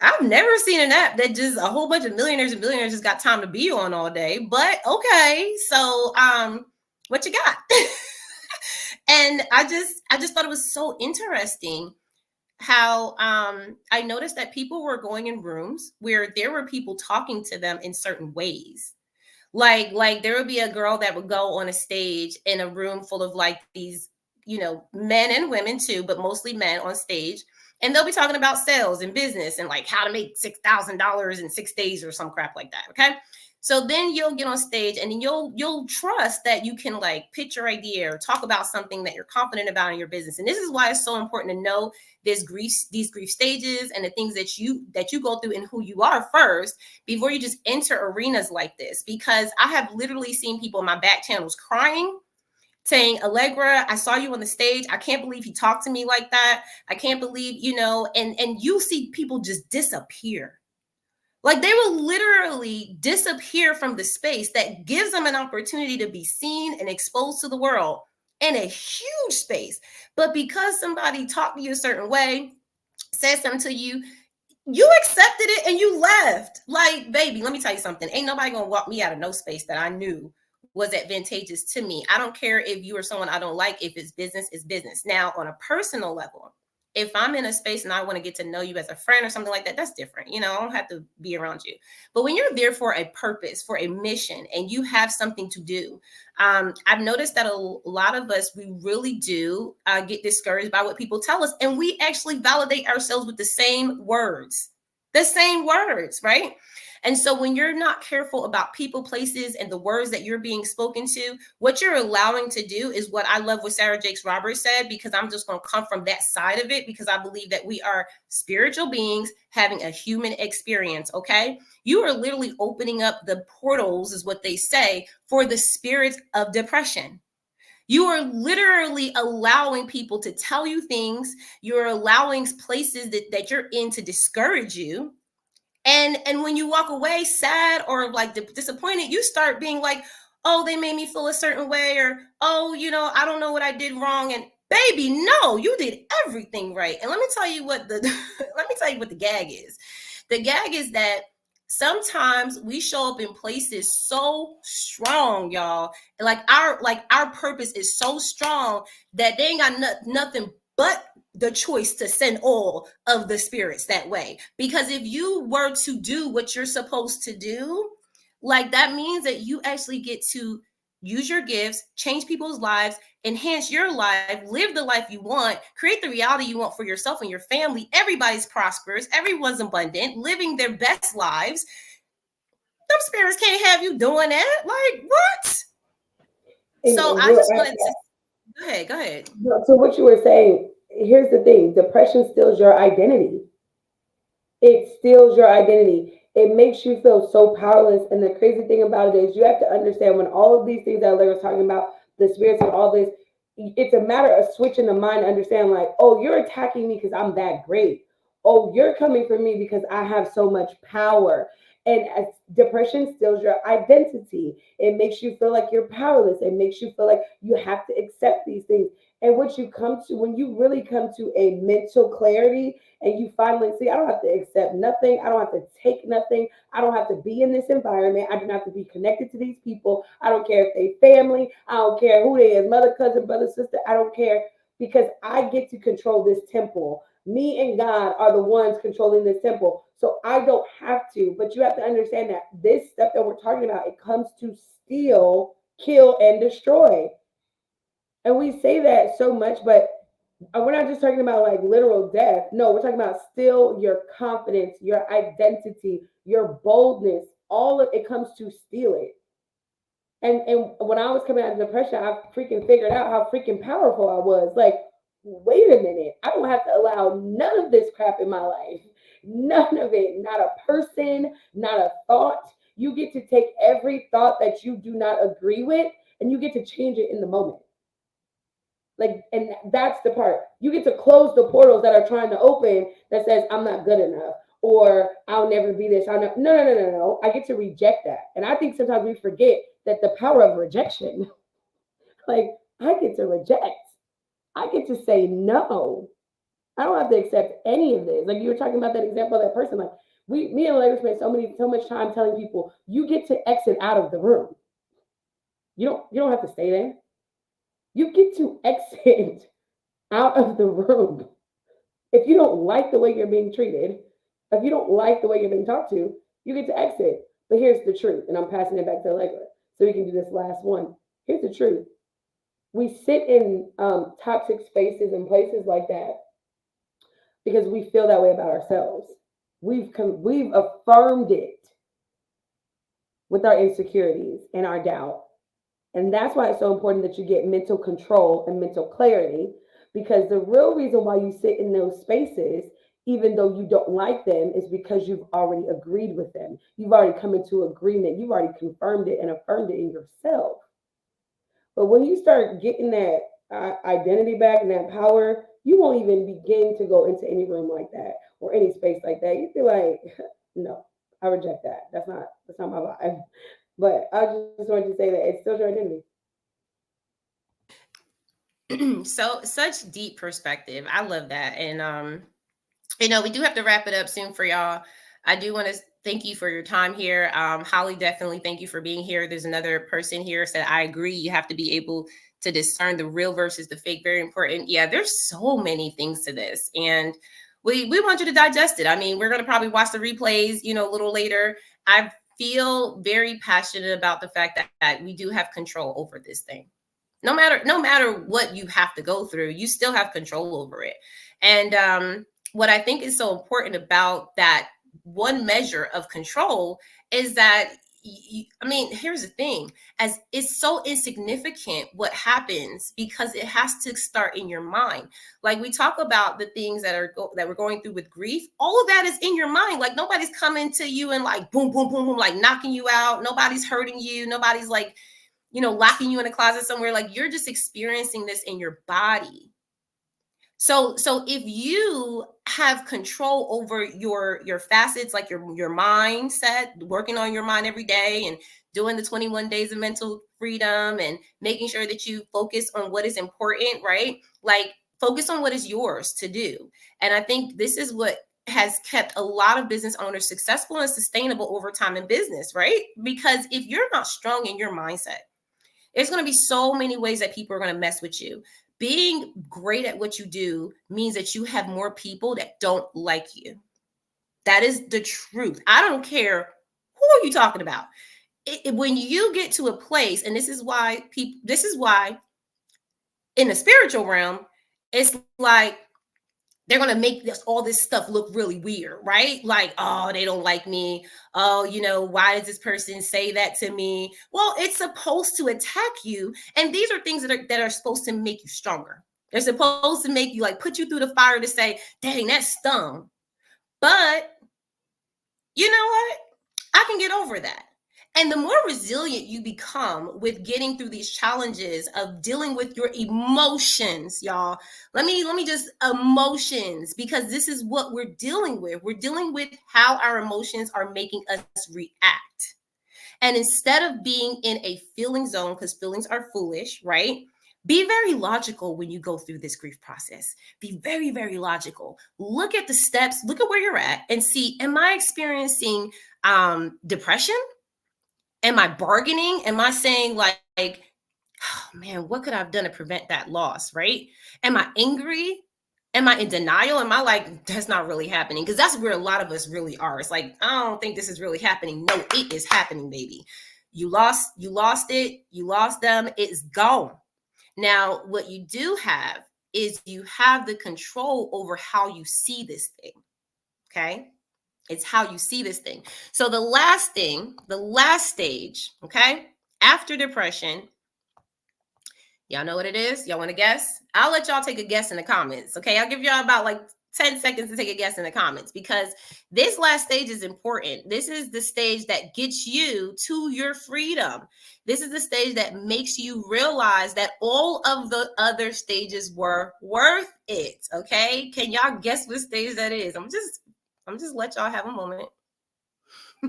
I've never seen an app that just a whole bunch of millionaires and billionaires just got time to be on all day. But okay, so what you got? And I just thought it was so interesting how I noticed that people were going in rooms where there were people talking to them in certain ways. Like there would be a girl that would go on a stage in a room full of like these, men and women too, but mostly men on stage. And they'll be talking about sales and business and like how to make $6,000 in 6 days or some crap like that. Okay. So then you'll get on stage and then you'll trust that you can like pitch your idea or talk about something that you're confident about in your business. And this is why it's so important to know these grief stages and the things that you go through and who you are first before you just enter arenas like this. Because I have literally seen people in my back channels crying saying, Allegra, I saw you on the stage. I can't believe he talked to me like that. I can't believe, and you see people just disappear. Like they will literally disappear from the space that gives them an opportunity to be seen and exposed to the world in a huge space. But because somebody talked to you a certain way, said something to you, you accepted it and you left. Like, baby, let me tell you something. Ain't nobody gonna walk me out of no space that I knew was advantageous to me. I don't care if you are someone I don't like. If it's business, it's business. Now, on a personal level, if I'm in a space and I want to get to know you as a friend or something like that, that's different. I don't have to be around you. But when you're there for a purpose, for a mission, and you have something to do, I've noticed that a lot of us, we really do get discouraged by what people tell us. And we actually validate ourselves with the same words, right? And so when you're not careful about people, places, and the words that you're being spoken to, what you're allowing to do is what I love what Sarah Jakes Roberts said, because I'm just going to come from that side of it, because I believe that we are spiritual beings having a human experience. Okay. You are literally opening up the portals, is what they say, for the spirits of depression. You are literally allowing people to tell you things. You're allowing places that you're in to discourage you. And when you walk away sad or like disappointed, you start being like, oh, they made me feel a certain way, or oh, I don't know what I did wrong. And baby, no, you did everything right. And let me tell you what the let me tell you what the gag is. The gag is that sometimes we show up in places so strong, y'all. Like our purpose is so strong that they ain't got nothing but the choice to send all of the spirits that way. Because if you were to do what you're supposed to do, like that means that you actually get to use your gifts, change people's lives, enhance your life, live the life you want, create the reality you want for yourself and your family. Everybody's prosperous, everyone's abundant, living their best lives. Them spirits can't have you doing that. Like, what? So And I just wanted to go ahead. so what you were saying, here's the thing: depression steals your identity. It steals your identity. It makes you feel so powerless. And the crazy thing about it is, you have to understand, when all of these things that Larry was talking about, the spirits and all this, it's a matter of switching the mind to understand, like, oh, you're attacking me because I'm that great. Oh, you're coming for me because I have so much power. And as depression steals your identity, it makes you feel like you're powerless. It makes you feel like you have to accept these things. And what you come to, when you really come to a mental clarity, and you finally see, I don't have to accept nothing. I don't have to take nothing. I don't have to be in this environment. I don't have to be connected to these people. I don't care if they family. I don't care who they is, mother, cousin, brother, sister. I don't care, because I get to control this temple. Me and God are the ones controlling this temple. So I don't have to. But you have to understand that this stuff that we're talking about, it comes to steal, kill, and destroy. And we say that so much, but we're not just talking about like literal death. No, we're talking about still your confidence, your identity, your boldness. All of it comes to steal it. And when I was coming out of depression, I freaking figured out how freaking powerful I was. Like, wait a minute, I don't have to allow none of this crap in my life. None of it. Not a person, not a thought. You get to take every thought that you do not agree with, and you get to change it in the moment. Like, and that's the part. You get to close the portals that are trying to open, that says I'm not good enough, or I'll never be this. I'll never. No, no, no, no, no. I get to reject that. And I think sometimes we forget that the power of rejection, like, I get to reject. I get to say no. I don't have to accept any of this. Like you were talking about that example of that person. Like, me and Larry spent so much time telling people, you get to exit out of the room. You don't have to stay there. You get to exit out of the room. If you don't like the way you're being treated, if you don't like the way you're being talked to, you get to exit. But here's the truth, and I'm passing it back to Allegra so we can do this last one. Here's the truth. We sit in toxic spaces and places like that because we feel that way about ourselves. We've affirmed it with our insecurities and our doubt. And that's why it's so important that you get mental control and mental clarity, because the real reason why you sit in those spaces, even though you don't like them, is because you've already agreed with them. You've already come into agreement. You've already confirmed it and affirmed it in yourself. But when you start getting that identity back and that power, you won't even begin to go into any room like that or any space like that. You feel like, no, I reject that. That's not my vibe. But I just wanted to say that it's still your identity. So such deep perspective. I love that. And we do have to wrap it up soon for y'all. I do want to thank you for your time here. Holly, definitely thank you for being here. There's another person here said, I agree. You have to be able to discern the real versus the fake. Very important. Yeah, there's so many things to this. And we want you to digest it. I mean, we're going to probably watch the replays, a little later. I feel very passionate about the fact that we do have control over this thing. No matter what you have to go through, you still have control over it. And what I think is so important about that one measure of control is that I mean, here's the thing: as it's so insignificant what happens because it has to start in your mind. Like we talk about the things that we're going through with grief, all of that is in your mind. Like nobody's coming to you and like boom, boom, boom, boom, like knocking you out. Nobody's hurting you. Nobody's like locking you in a closet somewhere. Like you're just experiencing this in your body. So if you have control over your facets, like your mindset, working on your mind every day and doing the 21 days of mental freedom and making sure that you focus on what is important, right? Like focus on what is yours to do. And I think this is what has kept a lot of business owners successful and sustainable over time in business, right? Because if you're not strong in your mindset, there's going to be so many ways that people are going to mess with you. Being great at what you do means that you have more people that don't like you. That is the truth. I don't care who are you talking about. When you get to a place, and this is why in the spiritual realm, it's like they're going to make all this stuff look really weird, right? Like, oh, they don't like me. Oh, why does this person say that to me? Well, it's supposed to attack you. And these are things that are supposed to make you stronger. They're supposed to make you like put you through the fire to say, dang, that stung. But you know what? I can get over that. And the more resilient you become with getting through these challenges of dealing with your emotions, y'all. Let me just emotions, because this is what we're dealing with. We're dealing with how our emotions are making us react. And instead of being in a feeling zone, because feelings are foolish, right? Be very logical when you go through this grief process. Be very, very logical. Look at the steps, look at where you're at, and see, am I experiencing depression? Am I bargaining? Am I saying like, oh man, what could I have done to prevent that loss? Right? Am I angry? Am I in denial? Am I like, that's not really happening? Because that's where a lot of us really are. It's like, I don't think this is really happening. No, it is happening, baby. You lost it, you lost them, it's gone. Now, what you do have is you have the control over how you see this thing. Okay. It's how you see this thing. So the last stage, okay, after depression, y'all know what it is? Y'all want to guess? I'll let y'all take a guess in the comments, okay? I'll give y'all about like 10 seconds to take a guess in the comments, because this last stage is important. This is the stage that gets you to your freedom. This is the stage that makes you realize that all of the other stages were worth it, okay? Can y'all guess what stage that is? I'm just let y'all have a moment. I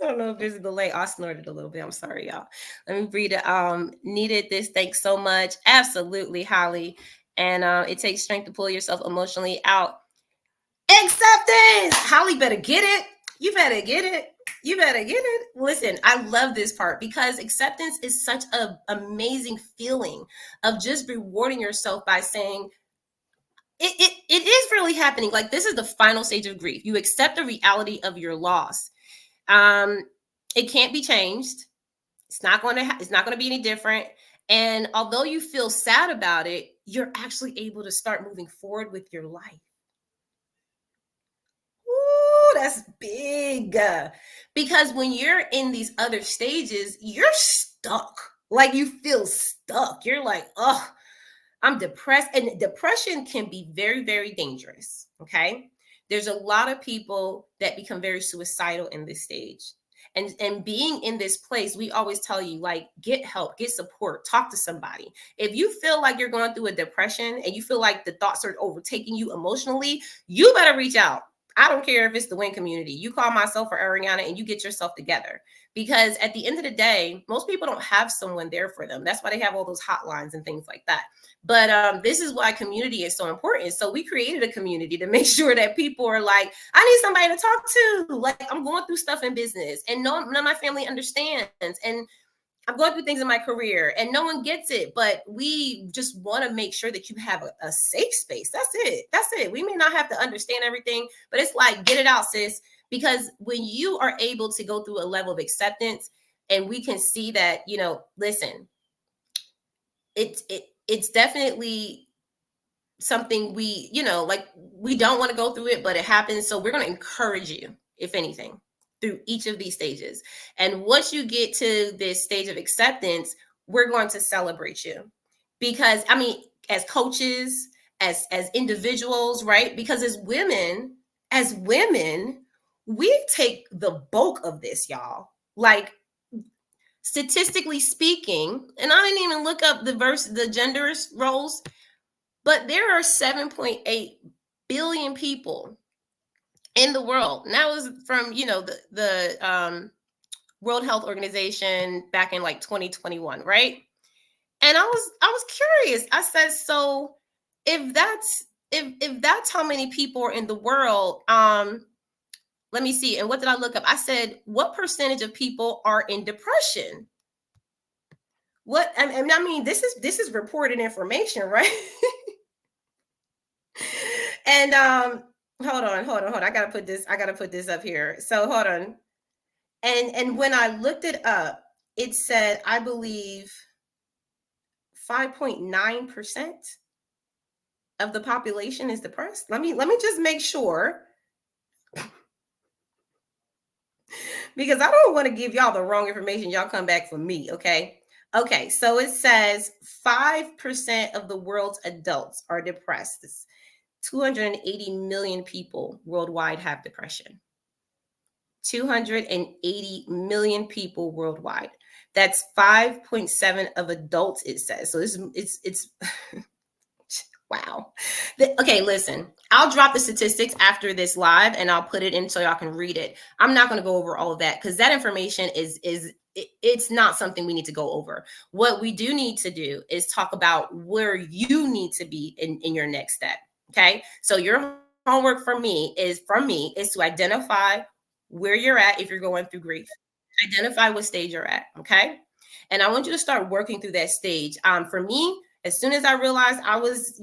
don't know if there's a delay. I snorted a little bit. I'm sorry, y'all. Let me read it. Needed this. Thanks so much. Absolutely, Holly. And it takes strength to pull yourself emotionally out. Acceptance. Holly better get it. You better get it. You better get it. Listen, I love this part because acceptance is such an amazing feeling of just rewarding yourself by saying, it is really happening. Like this is the final stage of grief. You accept the reality of your loss. It can't be changed. It's not going to be any different. And although you feel sad about it, you're actually able to start moving forward with your life. Ooh, that's big. Because when you're in these other stages, you're stuck. Like you feel stuck. You're like, oh, I'm depressed. And depression can be very, very dangerous. Okay. There's a lot of people that become very suicidal in this stage. And being in this place, we always tell you, like, get help, get support, talk to somebody. If you feel like you're going through a depression and you feel like the thoughts are overtaking you emotionally, you better reach out. I don't care if it's the W.I.N community. You call myself or Aarionna and you get yourself together. Because at the end of the day, most people don't have someone there for them. That's why they have all those hotlines and things like that. But this is why community is so important. So we created a community to make sure that people are like, I need somebody to talk to. Like, I'm going through stuff in business and none of my family understands. And I'm going through things in my career and no one gets it, but we just want to make sure that you have a safe space. That's it. That's it. We may not have to understand everything, but it's like, get it out, sis. Because when you are able to go through a level of acceptance and we can see that, listen, it's definitely something like, we don't want to go through it, but it happens. So we're going to encourage you, if anything, through each of these stages. And once you get to this stage of acceptance, we're going to celebrate you. Because I mean, as coaches, as individuals, right? Because as women, we take the bulk of this, y'all. Like, statistically speaking, and I didn't even look up the gender roles, but there are 7.8 billion people in the world. And that was from, the World Health Organization back in like 2021, right? And I was curious. I said, so if that's how many people are in the world, let me see. And what did I look up? I said, what percentage of people are in depression? What I mean, this is reported information, right? And hold on. I gotta put this up here. So hold on. And when I looked it up, it said, I believe 5.9% of the population is depressed. Let me just make sure, because I don't want to give y'all the wrong information. Y'all come back for me, okay? Okay, so it says 5% of the world's adults are depressed. 280 million people worldwide have depression. 280 million people worldwide. That's 5.7 of adults, it says. So it's wow. Okay, listen, I'll drop the statistics after this live and I'll put it in so y'all can read it. I'm not going to go over all of that because that information it's not something we need to go over. What we do need to do is talk about where you need to be in your next step. Okay, so your homework from me is to identify where you're at if you're going through grief. Identify what stage you're at, okay? And I want you to start working through that stage. For me, as soon as I realized I was,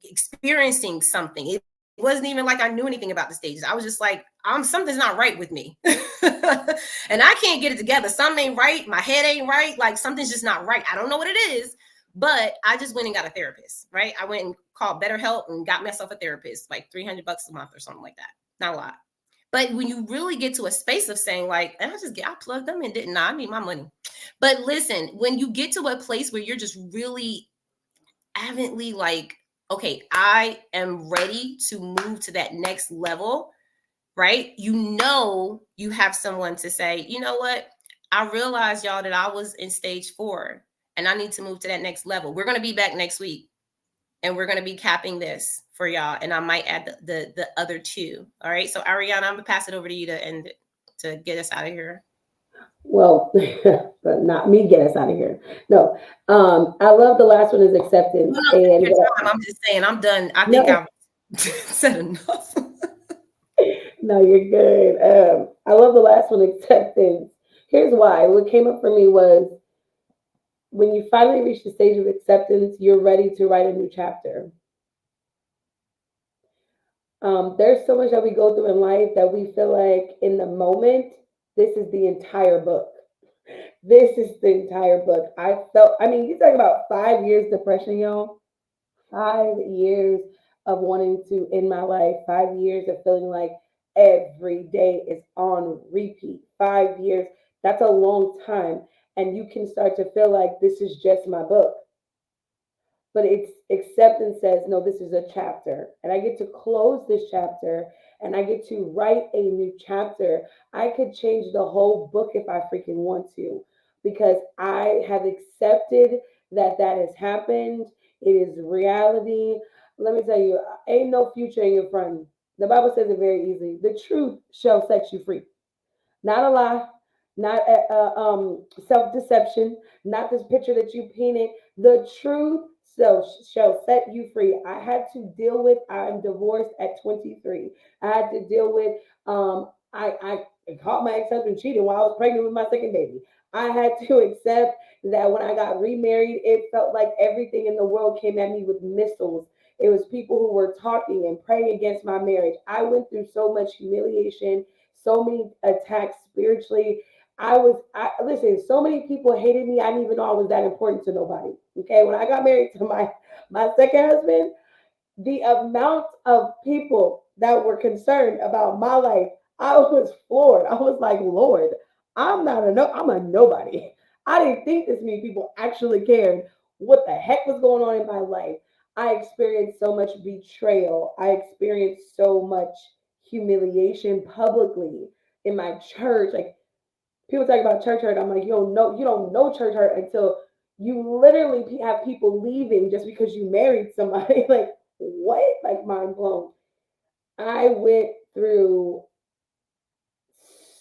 experiencing something, it wasn't even like I knew anything about the stages. I was just like, something's not right with me. And I can't get it together. Something ain't right. My head ain't right. Like, something's just not right. I don't know what it is. But I just went and got a therapist, right? I went and called BetterHelp and got myself a therapist, like $300 a month or something like that. Not a lot. But when you really get to a space of saying, like, I plugged them in, didn't I? I need my money. But listen, when you get to a place where you're just really avidly like, okay, I am ready to move to that next level, right? You have someone to say, you know what? I realized, y'all, that I was in stage 4 and I need to move to that next level. We're going to be back next week and we're going to be capping this for y'all. And I might add the other 2. All right. So Aarionna, I'm going to pass it over to you to get us out of here. Well, but not me get us out of here. No, I love the last one is acceptance. No, take And your time. I'm just saying, I'm done. I think no, I've said enough. no, you're good. I love the last one, acceptance. Here's why. What came up for me was when you finally reach the stage of acceptance, you're ready to write a new chapter. There's so much that we go through in life that we feel like in the moment, this is the entire book. This is the entire book. I mean, you talk about 5 years depression, y'all. 5 years of wanting to end my life. 5 years of feeling like every day is on repeat. 5 years. That's a long time. And you can start to feel like this is just my book. But it's acceptance says, no, this is a chapter. And I get to close this chapter and I get to write a new chapter. I could change the whole book if I freaking want to, because I have accepted that that has happened. It is reality. Let me tell you, ain't no future in your front. The Bible says it very easily. The truth shall set you free. Not a lie, not self deception, not this picture that you painted. The truth shall set you free. I had to deal with, I'm divorced at 23. I had to deal with, I caught my ex husband cheating while I was pregnant with my second baby. I had to accept that when I got remarried, it felt like everything in the world came at me with missiles. It was people who were talking and praying against my marriage. I went through so much humiliation, so many attacks spiritually. I listen, so many people hated me. I didn't even know I was that important to nobody. Okay. When I got married to my second husband, the amount of people that were concerned about my life, I was floored. I was like, Lord, I'm a nobody. I didn't think this many people actually cared what the heck was going on in my life. I experienced so much betrayal. I experienced so much humiliation publicly in my church. Like, people talk about church hurt. I'm like, you don't know church hurt until you literally have people leaving just because you married somebody. Like, what? Like, mind blown. I went through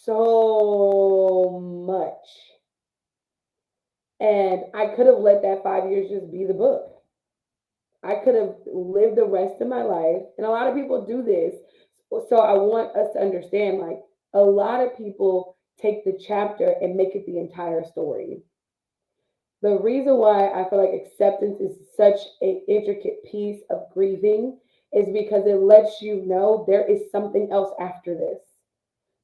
so much, and I could have let that 5 years just be the book. I could have lived the rest of my life, and a lot of people do this. So I want us to understand, like, a lot of people take the chapter and make it the entire story. The reason why I feel like acceptance is such an intricate piece of grieving is because it lets you know there is something else after this.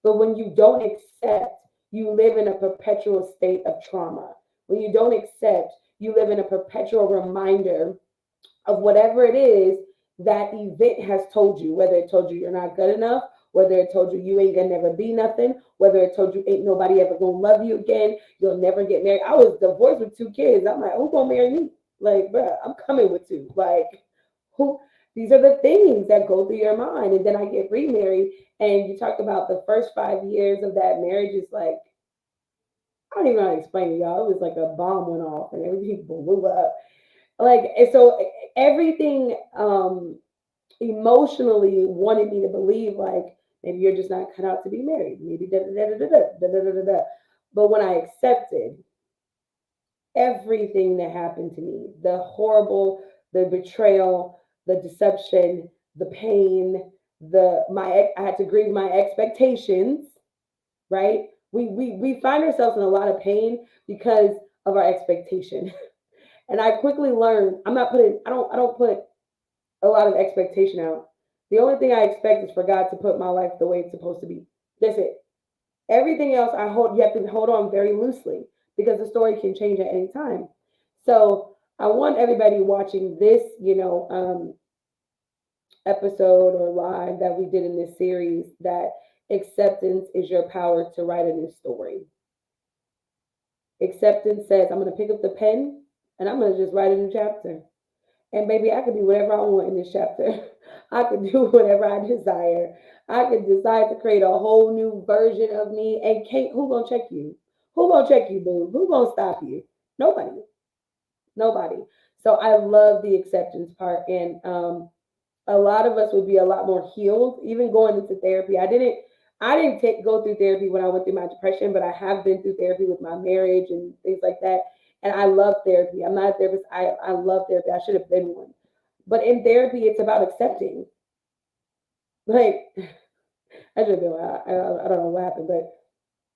But when you don't accept, you live in a perpetual state of trauma. When you don't accept, you live in a perpetual reminder of whatever it is that event has told you, whether it told you you're not good enough, whether it told you you ain't gonna never be nothing, whether it told you ain't nobody ever gonna love you again, you'll never get married. I was divorced with 2 kids. I'm like, who gonna marry me? Like, bruh, I'm coming with two. Like, who? These are the things that go through your mind. And then I get remarried, and you talk about the first 5 years of that marriage is like, I don't even know how to explain it, y'all. It was like a bomb went off and everything blew up. Like, and so everything emotionally wanted me to believe, like, maybe you're just not cut out to be married, maybe da da da da da da da da da da. But when I accepted everything that happened to me, the horrible, the betrayal, the deception, the pain, I had to grieve my expectations, right? We find ourselves in a lot of pain because of our expectation. And I quickly learned, I don't put a lot of expectation out. The only thing I expect is for God to put my life the way it's supposed to be. That's it. Everything else you have to hold on very loosely because the story can change at any time. So I want everybody watching this, episode or live that we did in this series, that acceptance is your power to write a new story. Acceptance says, I'm going to pick up the pen and I'm going to just write a new chapter. And baby, I could do whatever I want in this chapter. I could do whatever I desire. I could decide to create a whole new version of me. And Kate, who gonna check you? Who gonna check you, boo? Who gonna stop you? Nobody. Nobody. So I love the acceptance part. And a lot of us would be a lot more healed, even going into therapy. I didn't go through therapy when I went through my depression, but I have been through therapy with my marriage and things like that. And I love therapy. I'm not a therapist. I love therapy. I should have been one. But in therapy, it's about accepting. Like, I should have been. I don't know what happened, but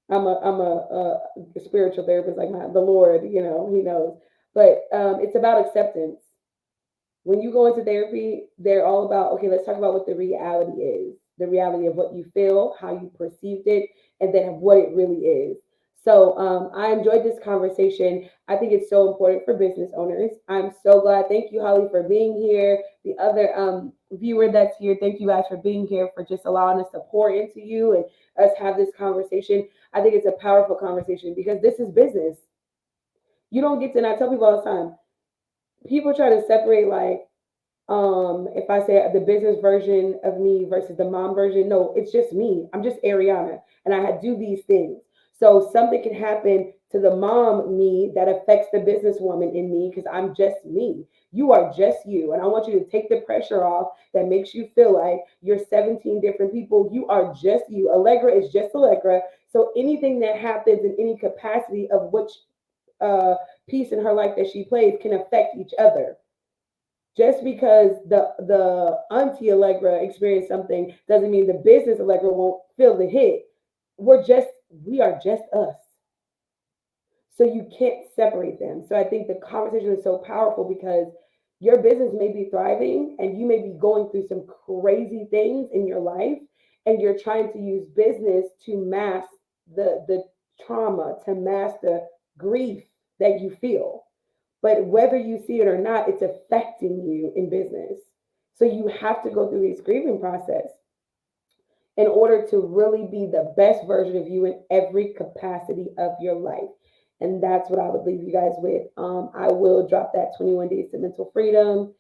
I'm a spiritual therapist, like the Lord. He knows. But it's about acceptance. When you go into therapy, they're all about, okay, let's talk about what the reality is, the reality of what you feel, how you perceived it, and then what it really is. So I enjoyed this conversation. I think it's so important for business owners. I'm so glad. Thank you, Holly, for being here. The other viewer that's here, thank you guys for being here, for just allowing us to pour into you and us have this conversation. I think it's a powerful conversation because this is business. You don't get to, and I tell people all the time, people try to separate, like, If I say the business version of me versus the mom version, no, it's just me. I'm just Aarionna, and I do these things. So something can happen to the mom me that affects the businesswoman in me because I'm just me. You are just you, and I want you to take the pressure off that makes you feel like you're 17 different people. You are just you. Allegra is just Allegra. So anything that happens in any capacity of which uh, piece in her life that she plays can affect each other. Just because the auntie Allegra experienced something doesn't mean the business Allegra won't feel the hit. We are just us. So you can't separate them. So I think the conversation is so powerful because your business may be thriving and you may be going through some crazy things in your life, and you're trying to use business to mask the trauma, to mask the grief that you feel. But whether you see it or not, it's affecting you in business. So you have to go through this grieving process in order to really be the best version of you in every capacity of your life. And that's what I would leave you guys with. I will drop that 21 days to mental freedom.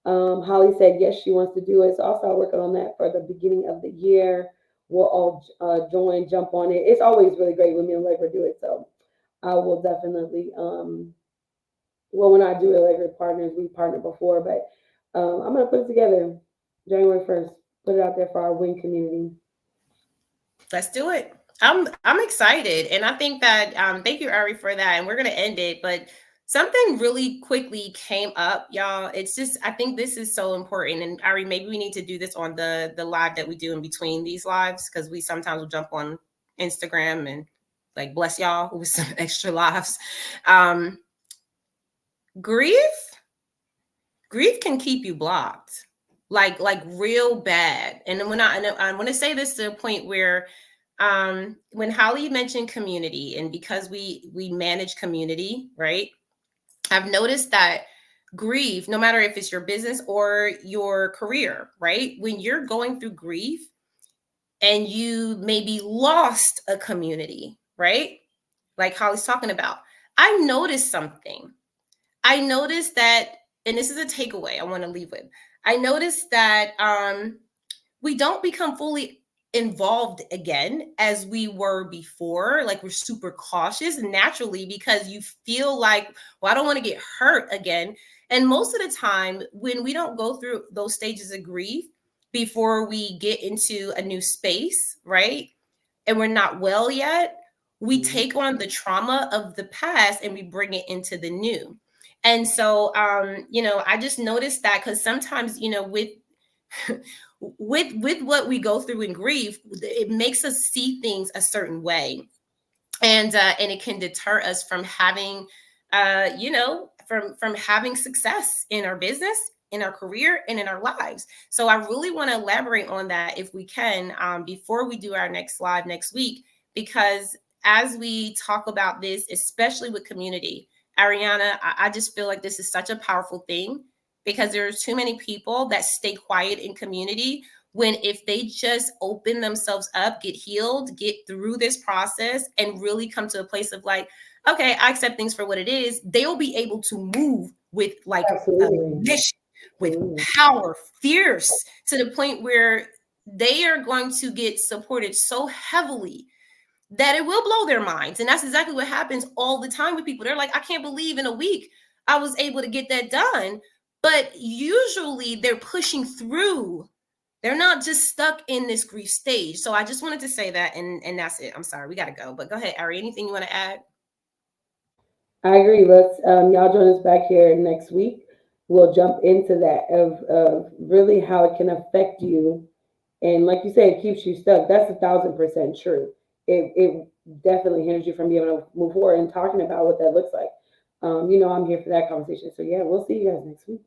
Holly said yes, she wants to do it. So I'll start working on that for the beginning of the year. We'll all join, jump on it. It's always really great when me and Labor do it. So I will definitely well, when I do Allegra Partners, we partnered before, but I'm gonna put it together January 1st. Put it out there for our WIN community. Let's do it. I'm excited, and I think that thank you, Ari, for that. And we're gonna end it, but something really quickly came up, y'all. It's just I think this is so important, and Ari, maybe we need to do this on the live that we do in between these lives because we sometimes will jump on Instagram and like bless y'all with some extra lives. Um, grief, grief can keep you blocked, like real bad. And then I want to say this to a point where when Holly mentioned community, and because we manage community, right? I've noticed that grief, no matter if it's your business or your career, right? When you're going through grief and you maybe lost a community, right? Like Holly's talking about, I noticed something. I noticed that, and this is a takeaway I want to leave with. I noticed that we don't become fully involved again as we were before. Like we're super cautious naturally because you feel like, well, I don't want to get hurt again. And most of the time, when we don't go through those stages of grief before we get into a new space, right? And we're not well yet, we Mhm. take on the trauma of the past and we bring it into the new. And so, I just noticed that because sometimes, with what we go through in grief, it makes us see things a certain way, and it can deter us from having, from having success in our business, in our career, and in our lives. So I really want to elaborate on that if we can, before we do our next live next week, because as we talk about this, especially with community, Aarionna, I just feel like this is such a powerful thing because there's too many people that stay quiet in community when if they just open themselves up, get healed, get through this process, and really come to a place of like, okay, I accept things for what it is, they'll be able to move with like a Absolutely. mission, with Absolutely. power, fierce, to the point where they are going to get supported so heavily that it will blow their minds. And that's exactly what happens all the time with people. They're like, I can't believe in a week I was able to get that done. But usually they're pushing through. They're not just stuck in this grief stage. So I just wanted to say that, and that's it. I'm sorry, we gotta go. But go ahead, Ari. Anything you want to add? I agree. Let's y'all join us back here next week. We'll jump into that of really how it can affect you, and like you said, it keeps you stuck. That's 1,000% true. It definitely hinders you from being able to move forward and talking about what that looks like. I'm here for that conversation. So yeah, we'll see you guys next week.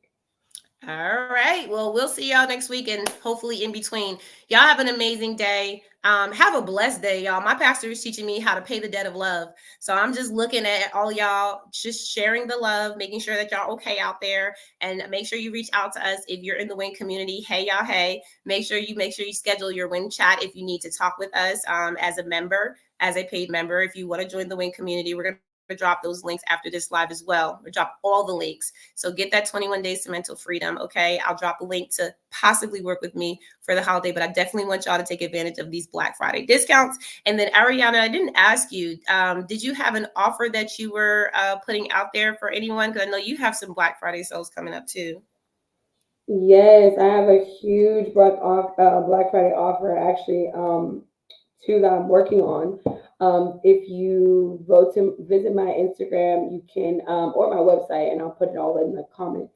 All right. Well, we'll see y'all next week and hopefully in between. Y'all have an amazing day. Have a blessed day, y'all. My pastor is teaching me how to pay the debt of love. So I'm just looking at all y'all, just sharing the love, making sure that y'all okay out there. And make sure you reach out to us if you're in the WIN community. Hey, y'all, hey. Make sure you schedule your WIN chat if you need to talk with us as a member, as a paid member. If you want to join the WIN community, we're going to to drop those links after this live as well. We'll drop all the links. So get that 21 days to mental freedom. Okay. I'll drop a link to possibly work with me for the holiday, but I definitely want y'all to take advantage of these Black Friday discounts. And then Aarionna, I didn't ask you, did you have an offer that you were putting out there for anyone? Because I know you have some Black Friday sales coming up too. Yes, I have a huge Black Friday offer actually two that I'm working on. If you go to visit my Instagram, you can or my website, and I'll put it all in the comments.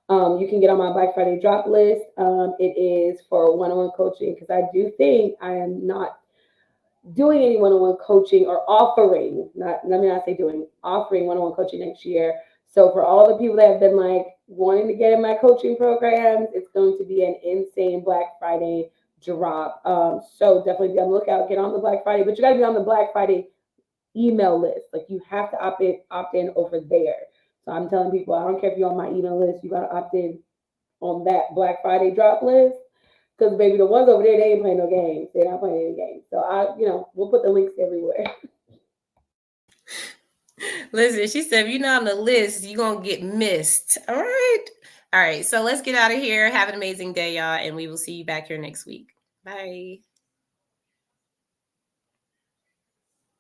You can get on my Black Friday drop list. It is for one-on-one coaching because I do think I am not doing any one-on-one coaching or offering, not let me not say doing, offering one-on-one coaching next year. So for all the people that have been like wanting to get in my coaching programs, it's going to be an insane Black Friday drop. So definitely be on the lookout, get on the Black Friday, but you gotta be on the Black Friday email list. Like you have to opt in over there. So I'm telling people, I don't care if you're on my email list, you gotta opt in on that Black Friday drop list. Because baby, the ones over there, they ain't playing no games. They're not playing any games. So we'll put the links everywhere. Listen, she said, if you're not on the list, you're going to get missed. All right. All right. So let's get out of here. Have an amazing day, y'all. And we will see you back here next week. Bye.